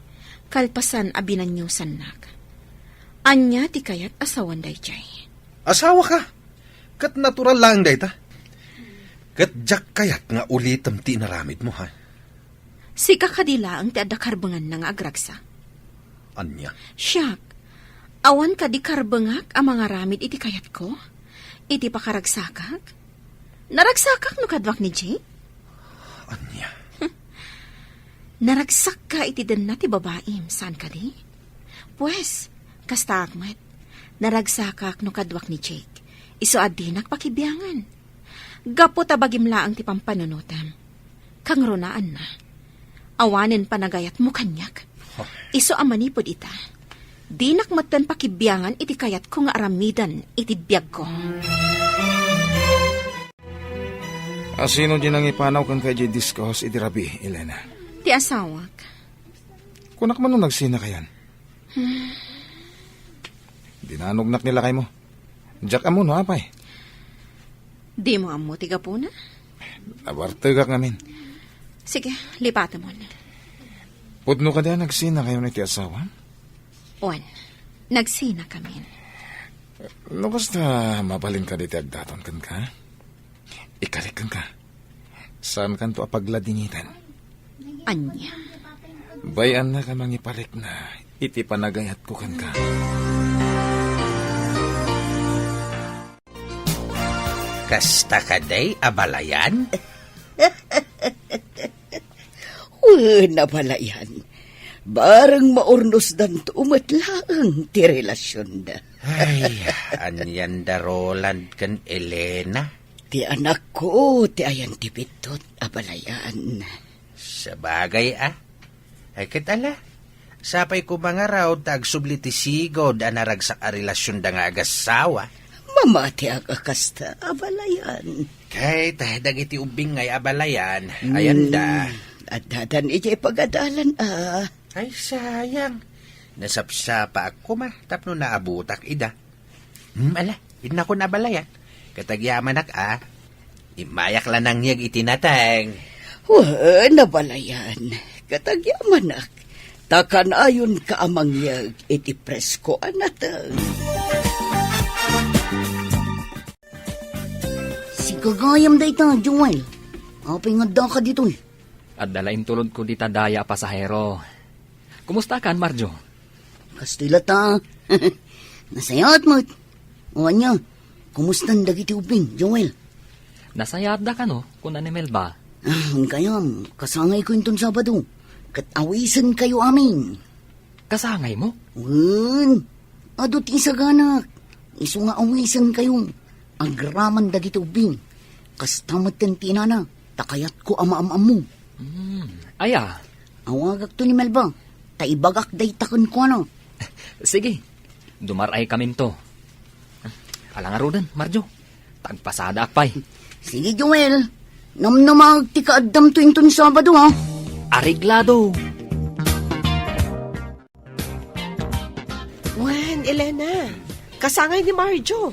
kalpasan abinanyusan nak. Anya ti kayat asawan day jay. Asawa ka? Kat natural lang day ta. Kat jak kayat nga ulitam ti naramid mo, ha? Si kakadila ang ti adakarbangan na nga agragsa. Anya? Siyak, awan ka di karbangak ang mga ramid iti kayat ko? Iti pakaragsakak? Naragsakak no kadwak ni Jay? Anya? Naragsak ka iti den na ti babaim, saan ka di? Pues, kasta akmat, naragsakak no kadwak ni Jake. Iso adinak pakibiyangan. Gapo tabagim laang ti pampanunutam. Kang runaan na. Awanen panagayat mo kanyak. Iso amanipod ita. Dinak matan pakibiyangan iti kayat ko nga aramidan iti biyag ko. Asino din ang ipanaw kan kay J. Discos iti rabi, Elena? Ti asawak. Kunak man nung nagsina kayan. Dinanugnak nila kay mo. Jack amo no, apay. Di mo amo tiga po na? Nabartagak namin. Sige, lipata mo na. Pudno ka din nagsina kayo na iti asawa? Juan, nagsina kami. No, basta mabalin ka diti agdaton kan ka? Ikalikan ka. Saan kan to apagladinitan? Anya. Bayan na ka mangiparik na iti panagayat ko kan ka. Kasta ka day abalayan? Napalayan. Barang maurnos dan umatlaang ti relasyon na. Ay, anyan da Roland kan Elena? Ti anak ko, ti ayan ti bitot, abalayan. Sa bagay Ay kitala. Sapay ko mga raw tagsubli ti sigod anaragsak a relasyon da nga agasawa. Mamati agakasta, abalayan. Kay tahdag iti ubing ngay abalayan. Ayan da. At dadan iti pagadalan, Ay sayang. Nasapsapa ako ma. Tapno naabutak ida. Ala, ina ko nabalayan. Katagyaman imayak lang nang yag itinatang. Nabalayan. Katagyaman takan ayon ka amang yag iti presko anatang. Sigagayam da ita, Joel. Apay nga da ka dito. At dalain tulod ko di tadaya pasahero. Kumusta kan, Marjo? Kastila ta. Nasayat mo. O anya, kumusta ang dagiti ubing, Joel? Nasayad da ka no, kuna ni Melba. Kayam, kasangay ko inton Sabado. Kat awisan kayo amin. Kasangay mo? Adot isaganak. Isu nga awisan kayo. Agraman dagiti ubing. Kastamat ten tinana. Takayat ko ama-amam mo. Aya. Awagak to ni Melba. Taibagak day takon ko ano. Sige, dumaray kami to. Alangarudan, Marjo. Tagpasada akpay. Sige, Joel. Namnamag ti kaadam to inton Sabado, ha? Ariglado. Wen, Elena, kasangay ni Marjo.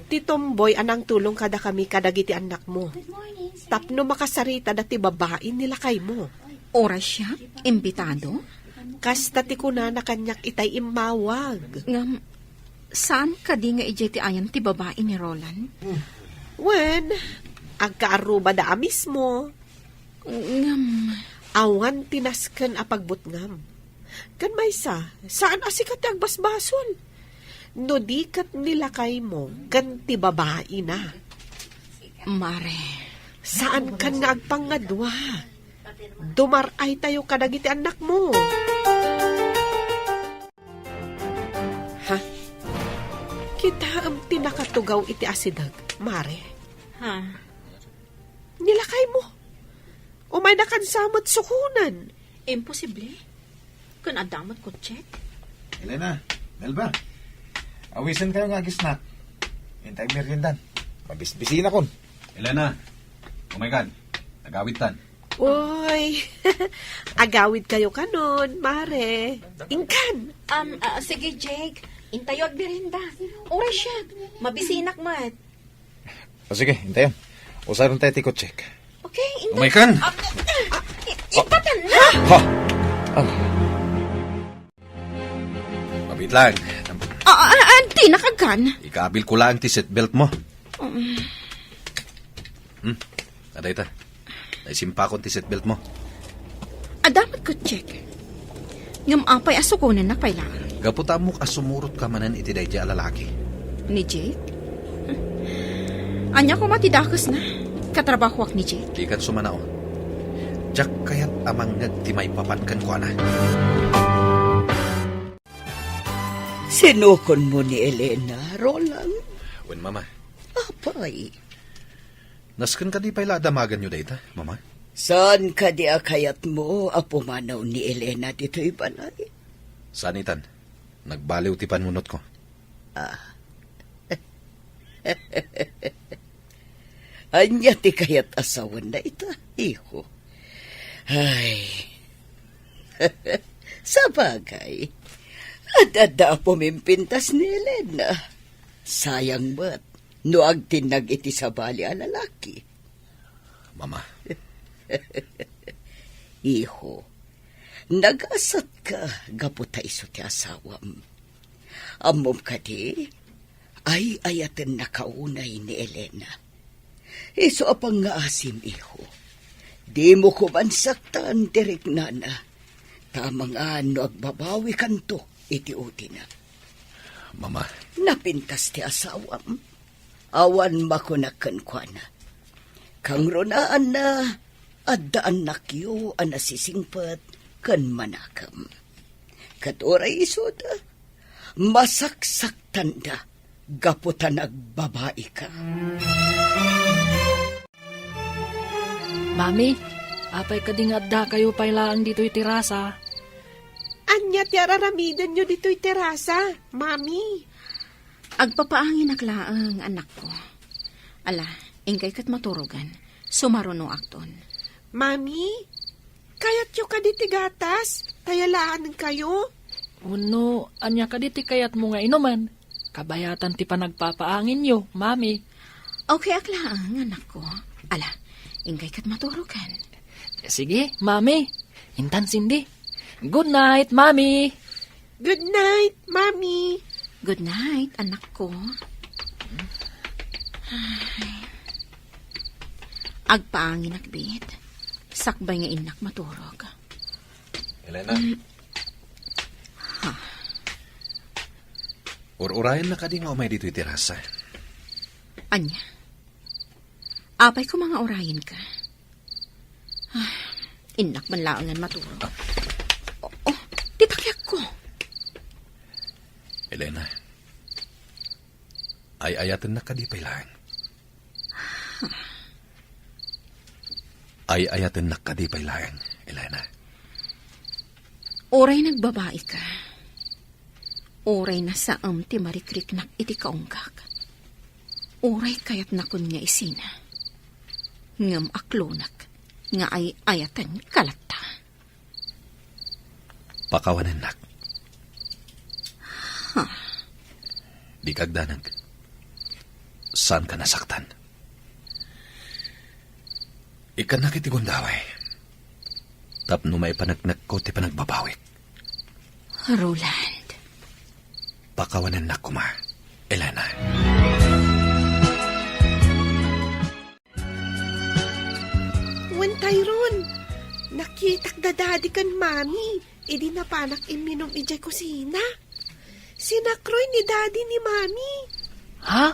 Titomboy anang tulong kada kami kadagiti anak mo. Tapno makasarita dati babae nila kay mo. Oras siya? Imbitado? Kasta ti kuna na kanyak itay imawag. Ngam, saan ka di nga ijay ti ayan ti babae ni Roland? Wen, agkaaruba da mismo. Ngam, Awan tinasken a pagbutngam. Kan maysa, saan asikat ti agbasbasol? No di kat nila kay mo, kan ti babae na. Mare, Saan kan nga agpangadwa? Dumaray tayo kadagiti anak mo. Ha? Kita am tinakatugaw iti asidag, Mare. ha? Nilakay mo. Umay nakansamot sukunan. Imposible. Kung adamot ko check. Elena, Melba, awisan kayo nga gisnak. Hintay meriendan. Mabisbisin akon. Elena, oh my God, nagawitan. Uy, agawid kayo kanon, Mare. Ingkan. Sige, Jake. Intayo agbirinda. Oras siya. Mabisinak mat. Sige, hintayon. Usaron tayo tikot check. Okay, Oh my God! Ipatan na! Ha! Mabit lang. Di nakagan. Ikabil ko lang ti seatbelt mo. Aday ta. Naisimpa ko ti seatbelt mo. Dapat ko check. Ngam apay asukunan na kailangan. Gaputa mo asumurot ka manan iti dayja lalaki. Ni Jake? Anya ko matidakas na. Katrabaho ak ni Jake. Di kan sumanao. Jak kayat amang nagtimay papankan ko ana. Sinukon mo ni Elena, Roland? Wen mama, Apay. nasken ka di pala damagan nyo dayta, mama? Saan ka di akayat mo apumanaw ni Elena dito'y balay? Sanitan, nagbaliw ti panunot ko. Anya ti kayat asawan na ita, iho. Ay. Sa bagay, adada pumimpintas ni Elena. Sayang ba't, no agtinag iti sa bali a lalaki. Mama, Iho, nagasat ka, gaputa iso ti asawam. Amom ka di, ay ayaten nakaunay ni Elena. Iso apang nga asim, iho. Di mo ko man saktan, direk nana. Tamang ano agbabawi kanto, iti-uti na. mama, Napintas ti asawam. Awan makunakan kwa na. Kang ronaan na, addaan nakyo ang nasisingpat kan manakam. Katoray isoda, masaksak tanda, gaputan agbabae ka. Mami, apay kadingadda kayo pailaan dito'y tirasa. Anya ti araramidan nyo dito'y terasa, Mami. Agpapaangin aklaang anak ko. Ala, ingkay kat maturugan. Sumaruno akton. Mami, kayat yo ka diti gatas? Tayalaan kayo? Uno, anya kaditi kayat mo nga inuman. Kabayatan ti panagpapaangin yo, mami. Okay, aklaang anak ko. Ala, ingkay kat maturugan. Sige, mami. Intan Cindy. Good night, mami. Good night, Mami. Good night, anak ko. Ay. Agpaangin akbit. Sakbay nga inak maturog. Elena, Urayan na ka di nga umay dito itirasa. Anya, apay ko mga orayin ka. Inak man laangan maturo. Titakyak ko. Elena, ay ayatan na ka di pailang. Ay ayatan na ka di pailang, Elena. Oray nagbabae ka. Oray na sa ti marikrik nak iti kaunggak. Oray kayat nakon nga isina. Ngam aklonak nga ay ayatan kalata. Pakawanan nak. Di kagdanag. Saan ka nasaktan? Ikan nakitigundaway. Tapno may panagnak ko ti panagbabawik. Roland. Pakawanan na kuma, Elena. Wen Tyrone, nakitak dadadi kan mami. Idi na panak iminom ijay kusina. Sinakroy ni daddy ni mami. Ha?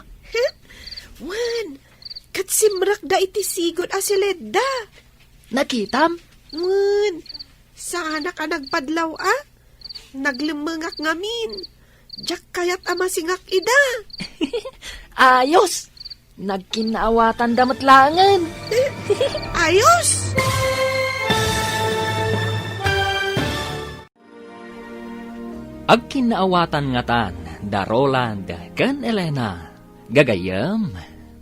Wen, katsimrak da iti sigod asileda. Nakitam? Wen, sana ka nagpadlaw Naglimengak ngamin. Jak kayat ama singak ida. Ayos! Nagkinaawatan damat langan. Ayos! Agkinaawatan nga tan, da Roland, kan Elena. Gagayam,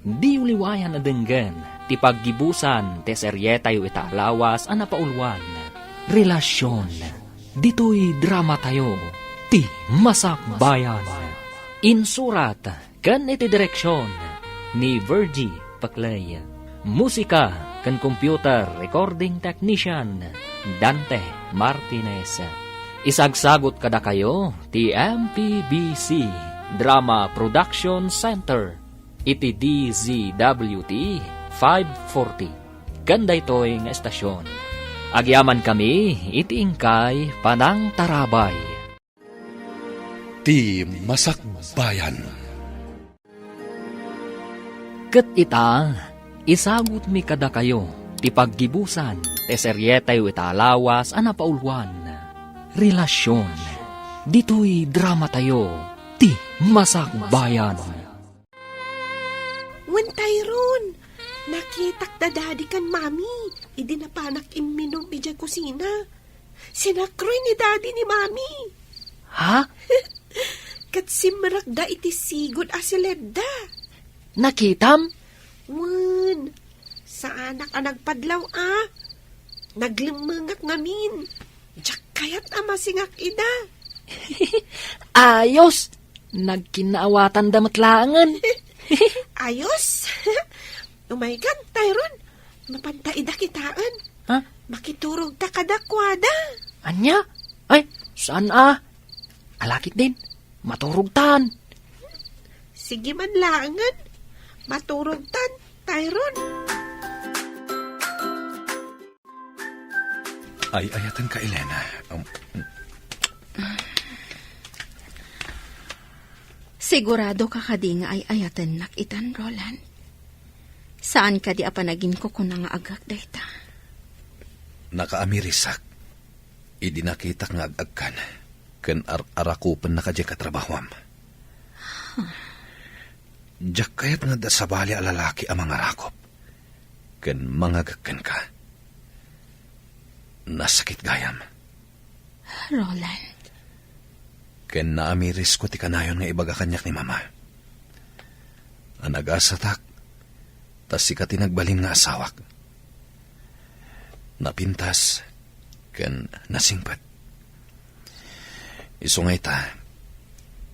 di uliwayan na denggan, ti paggibusan, te seryetayo itaalawas, anapaulwan. Relasyon, dito'y drama tayo, ti masakbayan. Insurat, kan iti direksyon, ni Virgie Paclay. Musika, kan computer recording technician, Dante Martinez. Isagsagot kada kayo, ti MPBC Drama Production Center, iti DZWT 540. Ganda ito'y nga estasyon. Agyaman kami, iti ingkay Panang Tarabay. Ti Masakbayan. Ket ita, isagot mi kada kayo, ti paggibusan, te seryetayo italawas, anapaulwan. Relasyon, dito'y drama tayo, ti masakbayan. Wen Tyrone, nakitak dadadi kan mami. Idi na panak iminom ijay kusina. Sinakroy ni daddy ni mami. Ha? Katsimrak da iti sigod asileda. Nakitam? Wen, sa anak nagpadlaw Naglimengak ngamin. Jak kayat ama singak ida. Ayos! Nagkinaawatan damat langan. Ayos? Oh my God, Tyrone. Mapantaida kitaan. Ha? Makiturog ta kadakwada. Anya? Ay, saan Alakit din. Maturugtan. Sige man langan. Maturog-tan, Tyrone. Ay ayatan ka, Elena. Sigurado ka kadi nga ay ayatan nakitan, Roland. Saan ka di apanagin ko kung nga agak dayta? Nakaamirisak. Idi nakita nga agagkan. Ken arakupan na kadya katrabahwam. Diyak kayat nga da sabali alalaki ang mga rakop. Ken mangagagkan ka. Nasakit gayam. Roland. Ken naamiris ko ti kanayon nga ibaga kanyak ni mama. Anagasatak, tas si katinagbalin nga asawak. Napintas, ken nasingpat. Isungay ta,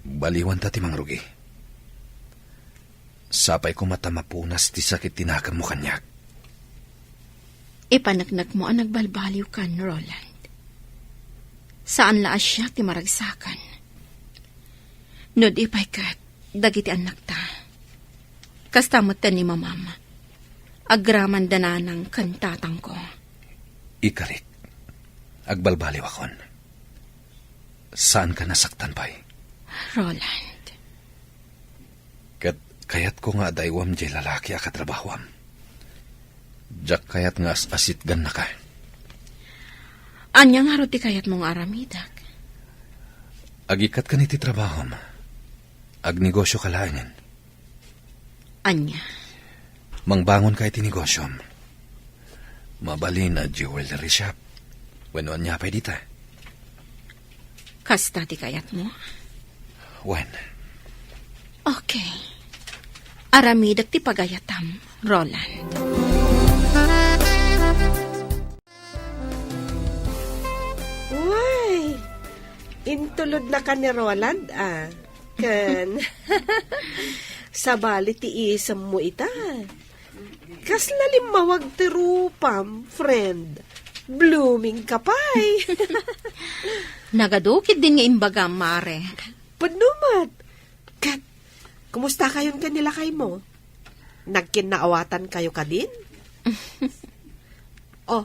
baliwan ta ti mangrugi. Sapay ko matamapunas ti sakit tinakam mo kanyak. Ipanagnak mo ang nagbalbaliw kan, Roland. Saan laas siya ti maragsakan? No di pa'y kat, dagiti anak ta. Kastamot ta ni mamama. Agraman dananang kantatang ko. Ikarik, agbalbaliw akon. Saan ka nasaktan pa'y? Roland. Kayat ko nga daywam jay lalaki akatrabahwam. Jak kayat nga asit gan na ka. Anya nga ro ti kayat mong aramidak. Agikat ka ni ti trabahom. Agnegosyo ka laangan. Anya. Mangbangon ka iti negosyom. Mabalin na jewelry shop. Wenuan niya pa'y dita. Kasta ti kayat mo? Wen. Okay. Aramidak ti pagayatam, Roland. Uy, intulod na ka ni Roland, ah. Kan, sabali ti isam mo ita. Kaslalim mawag ti rupam, friend. Blooming kapay. Nagadukid din nga imbaga, Mare. Panumat. Kat, kumusta kayon kanila kay mo? Nagkinaawatan kayo ka din? Oh,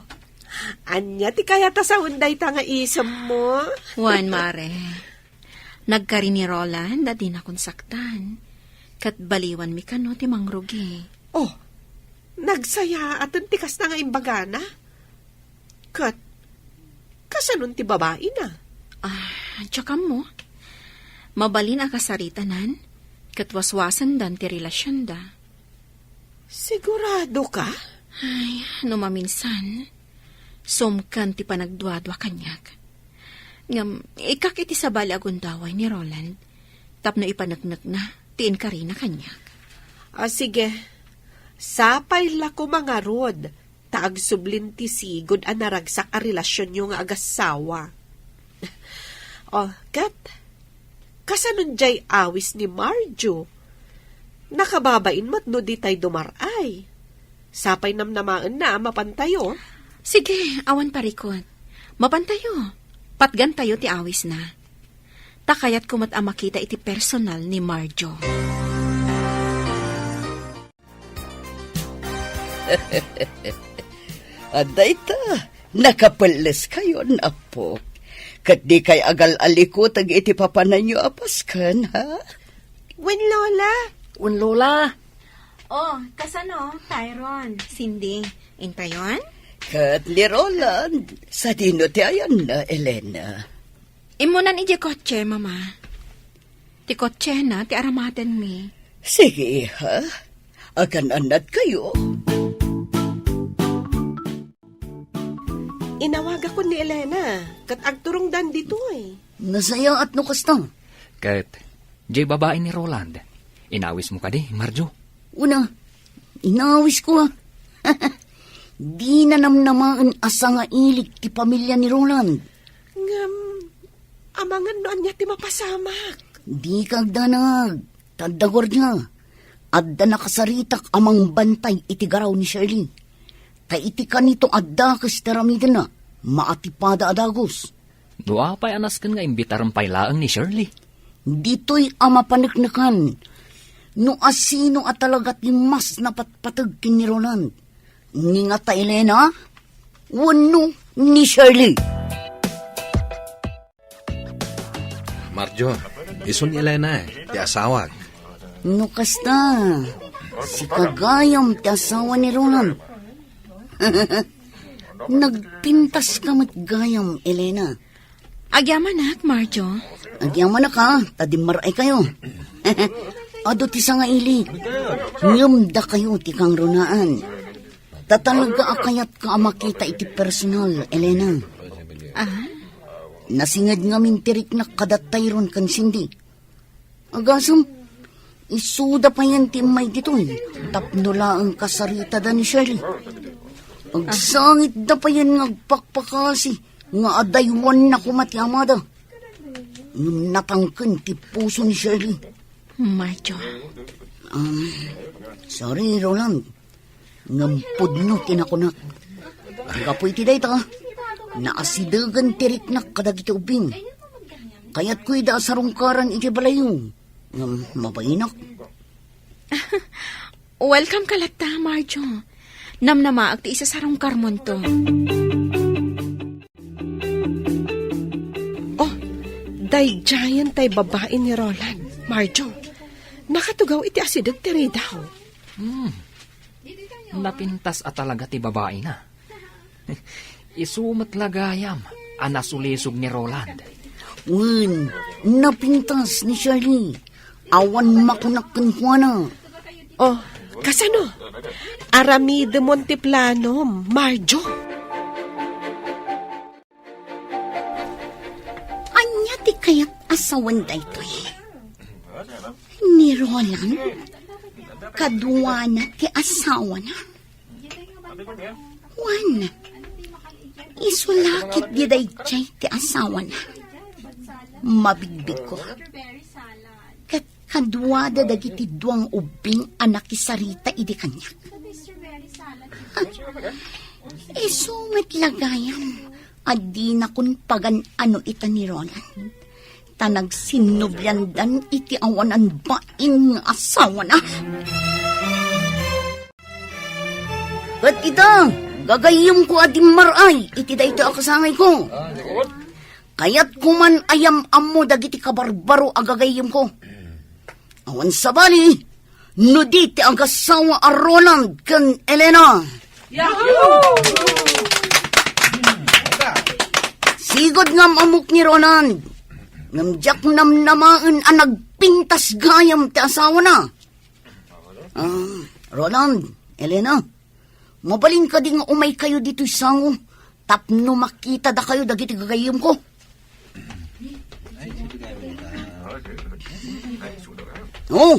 anya ti kaya ta sa unday ta nga isam mo? Juan, Mare. Nagkari ni Roland, di na konsaktan. Kat baliwan mi kano ti mangrugi. Oh, nagsaya at tikas na nga imbagana. Kat, kasanon ti babae na? Tsaka mo. Mabalin a kasaritanan, kat waswasan dan ti relasyon da. Sigurado ka? Ay, no maminsan, sumkan ti panagduadwa kanyak. Ngam, ikak iti sabali agundaway ni Roland, tapno ipanagnak na, tiin ka rin na kanyak. Sige, sapay la ko mga rod, taag sublin ti sigod a naragsak a relasyon nyo nga agasawa. Kat, kasanon jay awis ni Marjo? Nakababain mat no di tay dumaray. Sapay namnamaan na mapantayo. Sige, awan parikot. Mapantayo. Patgan tayo ti awis na. Takayat kumat ang makita iti personal ni Marjo. Aday ta, nakapalas kayo na po. Kat di kay agal aliko tag iti papanan nyo apaskan, ha? Wen Lola. Un Lola. Oh, kasano, Tyron? Cindy, intayon? Kat ni Roland, sa dino ti ayan na, Elena. Imunan ije kotse, mama. Ti kotse na, ti aramaten mi. Sige, ha? Akan anad kayo. Inawaga ko ni Elena, kat agturong dan dito eh. Nasaya at nukastang. Kat, jay babae ni Roland. Inawis mo ka di, Marjo. Una, inawis ko, di na namnamaan asa nga ilik ti pamilya ni Roland. Ngam, amangan noan niya ti mapasamak. Di kagdanag, tadagor niya. Adda nakasaritak amang bantay iti garaw ni Shirley. Ta iti kanito adda kas taramiden na, maatipada adagos. Dua pa'y anas kan nga imbitarang pailaang ni Shirley. Dito'y ama paniknakan, no asino at talagat ni mas napatpatag kin ni Roland. Ni nga ta Elena, wano ni Shirley. Marjo, isun ni Elena ti asawag. No kasta, si kagayam ti asawa ni Roland. Nagpintas ka matgayam, Elena. Agyaman nak, Marjo. Agyaman na ka, tadimaray kayo. Ado ti sa nga ilig. Ngumda kayo ti kang runaan. Tatalaga akayat ka makita iti personal, Elena. Nasingad nga mintirik na kadatayron kan Cindy. Agasam, isuda pa yan ti may ditoy. Tapnula ang kasarita da ni Shirley. Agsangit da pa yan ngagpakpakasi. Nga adaywan na kumati amada. Natangkan ti puso ni Shirley. Marjo. Sorry, Roland. Ngampudno tinakunak. Kapoy ti day ta. Naasidagan tirik na kadagiti ubing. Kaya't ko'y da sarungkaran iti balayo. Mabainak. Welcome ka lata, Marjo. Namnamaag ti isa sarungkar mo to. Day giant tay babae ni Roland. Marjo, nakatugaw iti asideg ti ridaw. Napintas at talaga ti babae na. Isumat lagayam, anasulisog ni Roland. Napintas ni Shirley. Awan makunakan ko na. Oh, kasano? Arami de Monteplano, Marjo. Anya ti kaya't asawan da ito ni Roland. Kadwa na ti asawa na. Juan, isulakit di day chay ti asawa na. Mabigbig ko. Kat kadwa da dagiti duang ubing anak isarita idi kanya. Isumit lagayam. Adi na kun pagan ano ita ni Roland. Tanag sinubyandan iti awanan baing asawa na. At ita, gagayom ko adim maray, iti da ito akasangay ko. Kaya't kuman ayam amo dagiti kabarbaro agagayom ko. Awan sabali, nuditi ang kasawa a Roland kan Elena. Sigod ngam amok ni Roland. Ngamjak namnamaan ang nagpintas gayam ti asawa na. Roland, Elena, mabalin ka di nga umay kayo dito'y sango. Tapno makita da kayo dagiti gagayam ko. Oh,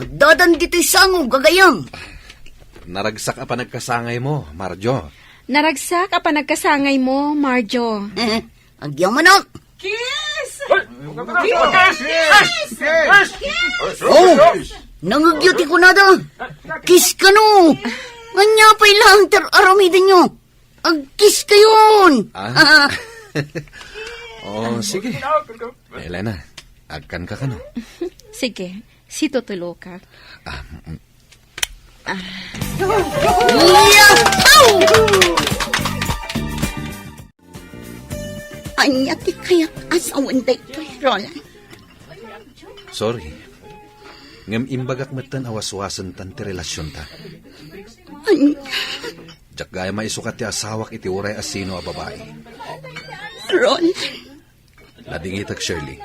dadan dito'y sango gagayam. Naragsak pa nagkasangay mo, Marjo. Naragsak pa nagkasangay mo, Marjo. Agyaw manak. Oh, nangagyuti ko na da. Kiss ka no. Anya pa'y lang aramidin nyo. Ag-kiss kayon. Oh, sige. Elena, agkan ka no? Sige, si tutulo ka. Anya ti kaya't asawan da ito, Roland. Sorry. Ngam imbagak matan awaswasan tan ti relasyon ta. Anya, Jak gaya maisukat ti asawak iti uray asino a babae. Roland. Ladingitag Shirley.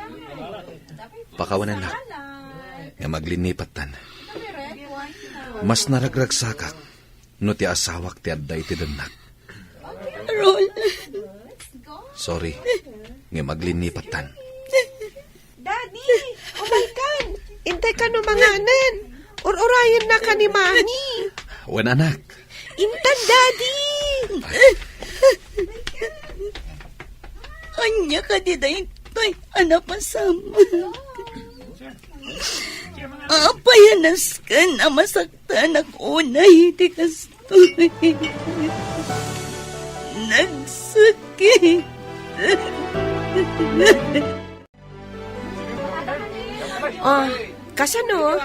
Pakawanan na. Nga maglinipat tan. Mas naragragsakak no ti asawak ti adday ti danak. Roland. Sorry. Nga maglinipat tan. Daddy, umaykan. Intay ka no manganan. Urayan na ka ni Mami. Wan anak. Intan, Daddy. Anya ka di da ito'y anapasama. Apayanas ka na masaktan ako na hindi kastoy. Nagsakit. Oh, kasano?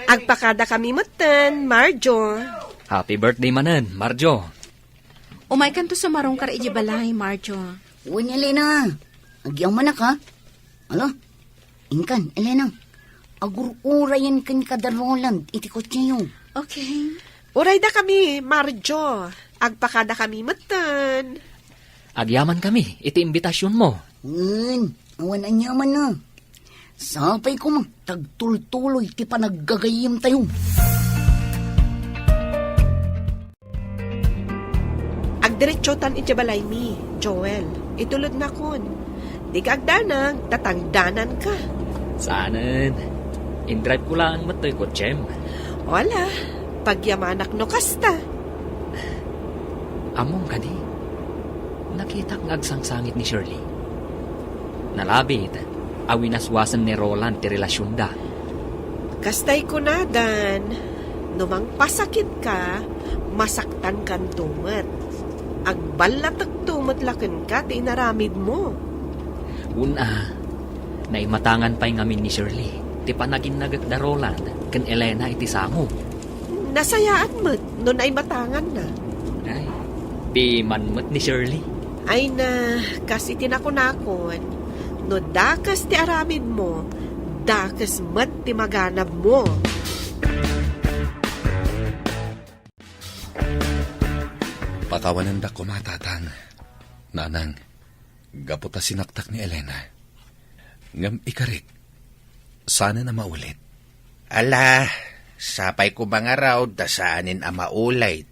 Agpakada kami matan, Marjo. Happy birthday manen, Marjo. Umay kan to sa marongkar iji balay, Marjo. Uwan, Elena. Agyaw manak ha. Alo, ingkan, Elena. Agur-urayan kan kada Roland, iti kotse yun. Okay. Uray da kami, Marjo. Agpakada kami matan. Agyaman kami, iti imbitasyon mo. Awan anyaman na. Sapay ko magtagtultuloy, ti panaggagayim tayo. Agdiretsotan iti balay mi, Joel. Itulod na kun. Di ka agdanag, tatangdanan ka. Saanan? In-drive ko lang matoy ko, Chem. Wala, pagyamanak no kasta. Among kadi, nakita kong agsangsangit ni Shirley. Nalabit, awinaswasan ni Roland ti relasyon da. Kastay ko na, Dan. Numang pasakit ka, masaktan kan tumat. Agbalatag tumat laken ka, ti inaramid mo. Una, naimatangan pa'y ngamin ni Shirley. Ti panagin nagagda Roland, kan Elena iti sango. Nasayaan mo't, nun ay matangan na. Ay, di manmot ni Shirley. Ay na, kasi tinakunakon, no dakas ti aramid mo, dakas mat ti maganab mo. Pakawanan da ko matatang. Nanang, gaputa sinaktak ni Elena. Ngam ikarik, sana na maulit. Ala, sapay ko mga raw, dasaanin ama ulay.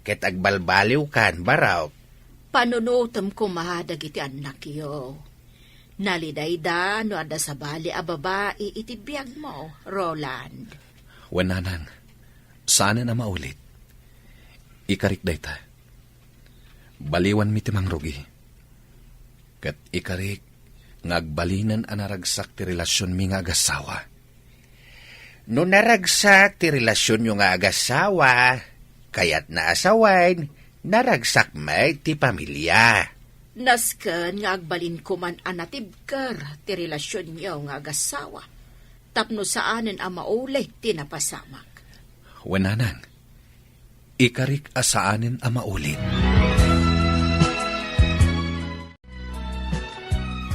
Ket agbalbaliw kan, baraw. Panunutom ko mahadag iti anak yo. Nalidayda no ada sa bali a babae iti biyag mo, Roland. Wananang, sana na maulit. Ikarik dayta. Baliwan mi timang rugi. Kat ikarik, ngagbalinan anaragsak ti relasyon mi nga agasawa. No naragsak ti relasyon yung nga agasawa, kayat na asawain, naragsak may ti pamilya. Nasken nga agbalin ko man anatibker ti relasyon niyo nga agasawa. Tapno saanen a maulay ti napasamak. Wananang, ikarik asaanin a maulit.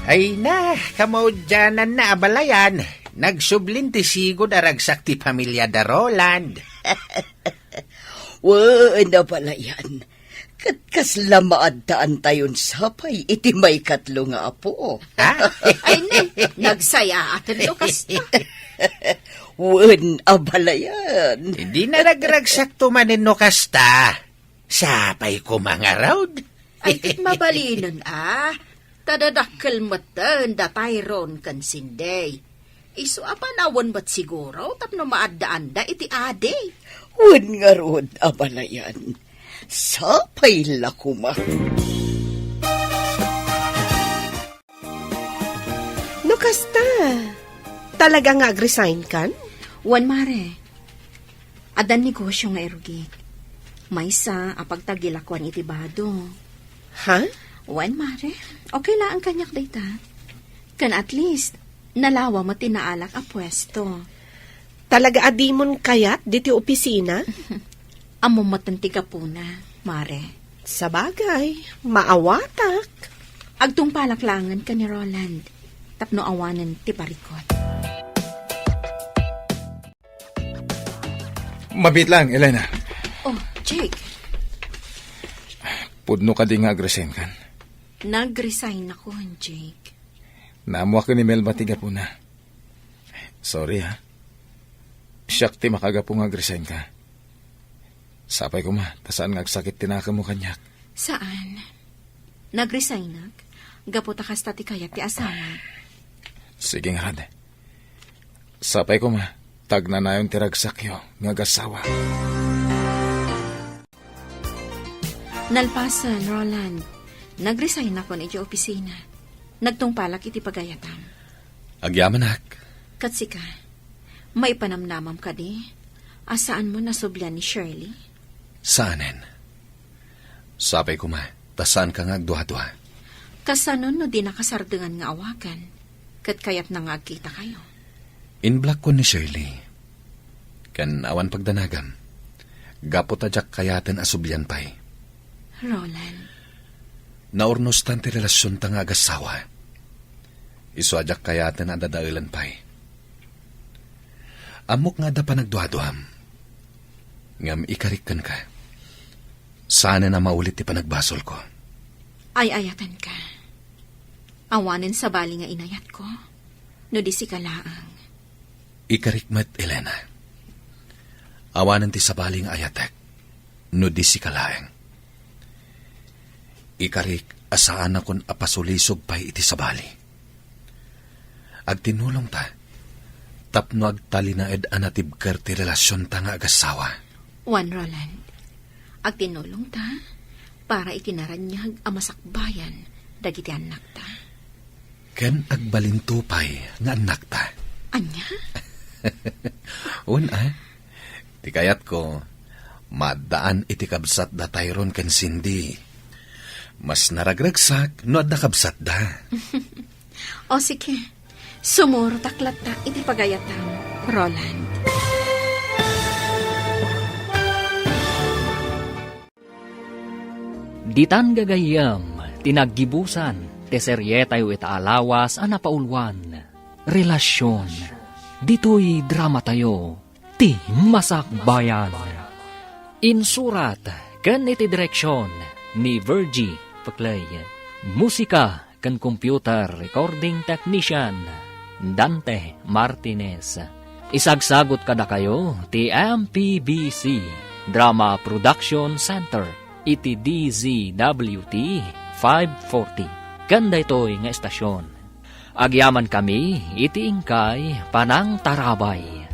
Ay na, kamaudyanan na abalayan. Nagsublin ti sigod aragsak ti pamilya da Roland. Na pala yan. Kas lamaad taan tayon sapay, iti may katlo nga apo. Ay ne, nagsaya atin to kasta. Abalayan. Hindi na nagragsak tumanin no kasta. Sapay ko mga raud. Ay kit mabalinan Tadadakkel matan da Tyrone kan sinday. Isu apanawan ba't siguro tapno maadaan da iti ade. Nga rod abalayan. Sapay lakuma. No kasta, talaga nga agresign kan? Wan mare, adan negosyo nga erugit. Maysa apagtagilakwan iti bado. Ha? Wan mare, okay lang ang kanyak data. Kan at least, nalawa mo tinaalak a pwesto. Talaga adimon kayat diti opisina? Amo matanti ka po na, mare. Sa bagay, maawatak. Agtong palaklangan ka ni Roland. Tapno awanan ti parikot. Mabit lang, Elena. Oh, Jake. Pudno ka di nga agresin kan. Nag-resign ako, Jake. Naamuha ko ni Mel Batiga po na. Sorry ha. Siyak ti makaga po nga agresin ka. Sapay ko tasaan nga agsakit tinaka mo kanyak. Saan? Nag-resign nag? Gaputa kas ti kayat ti asawa. Sige nga rad. Sapay ko tag na nayon ti ragsakyo nga gasawa. Nalpasan, Roland. Nag-resign ako na iti opisina. Nagtungpalak iti pagayatam. Agyamanak. Katsika, may panamnamam ka di? Asaan mo nasublan ni Shirley? Saanen? Sapay ko tasaan ka nga agduha-duha. Kasanon no di nakasardengan nga awakan. Kat kayat na nga agkita kayo. Inblock ko ni Shirley. Kan awan pagdanagam. Gapot ajak kayaten asubyan pay. Roland. Naurnos tanti relasyon ta nga agasawa. Isu ajak kayaten adadailan pay. Amok nga da pa nagduha-duham. Ngam ikarikan ka. Sana na maulit ti panagbasol ko. Ay ayatan ka. Awanin sa bali nga inayat ko. No di si kalaang. Ikarikmat, Elena. Awanan ti sa bali nga ayatek. No di si kalaang. Ikarik asaan akon apasulisog pay iti sa bali. Agtinulong ta. Tapno agtalinaed anatibker ti relasyon ta nga agasawa. Juan Roland, agtinulong ta para itinaranyag amasakbayan dagiti anak ta. Ken agbalintupay nga anak ta. Anya? Ti kayat ko, madaan iti kabsat da Tyrone ken Cindy. Mas naragragsak no adda kabsat da. O sige, sumuro taklat ta iti pagayatam, Roland. Ditan gagayam, tinaggibusan, teserye tayo itaalawas, anapaulwan, relasyon, dito'y drama tayo, ti Masakbayan. Insurat, kan iti direksyon ni Virgie Paclay. Musika, kan computer recording technician, Dante Martinez. Isagsagot kada kayo, ti MPBC, Drama Production Center, iti DZWT 540. Kanda ito'y nga estasyon. Agyaman kami, iti ingkay, Panang Tarabay.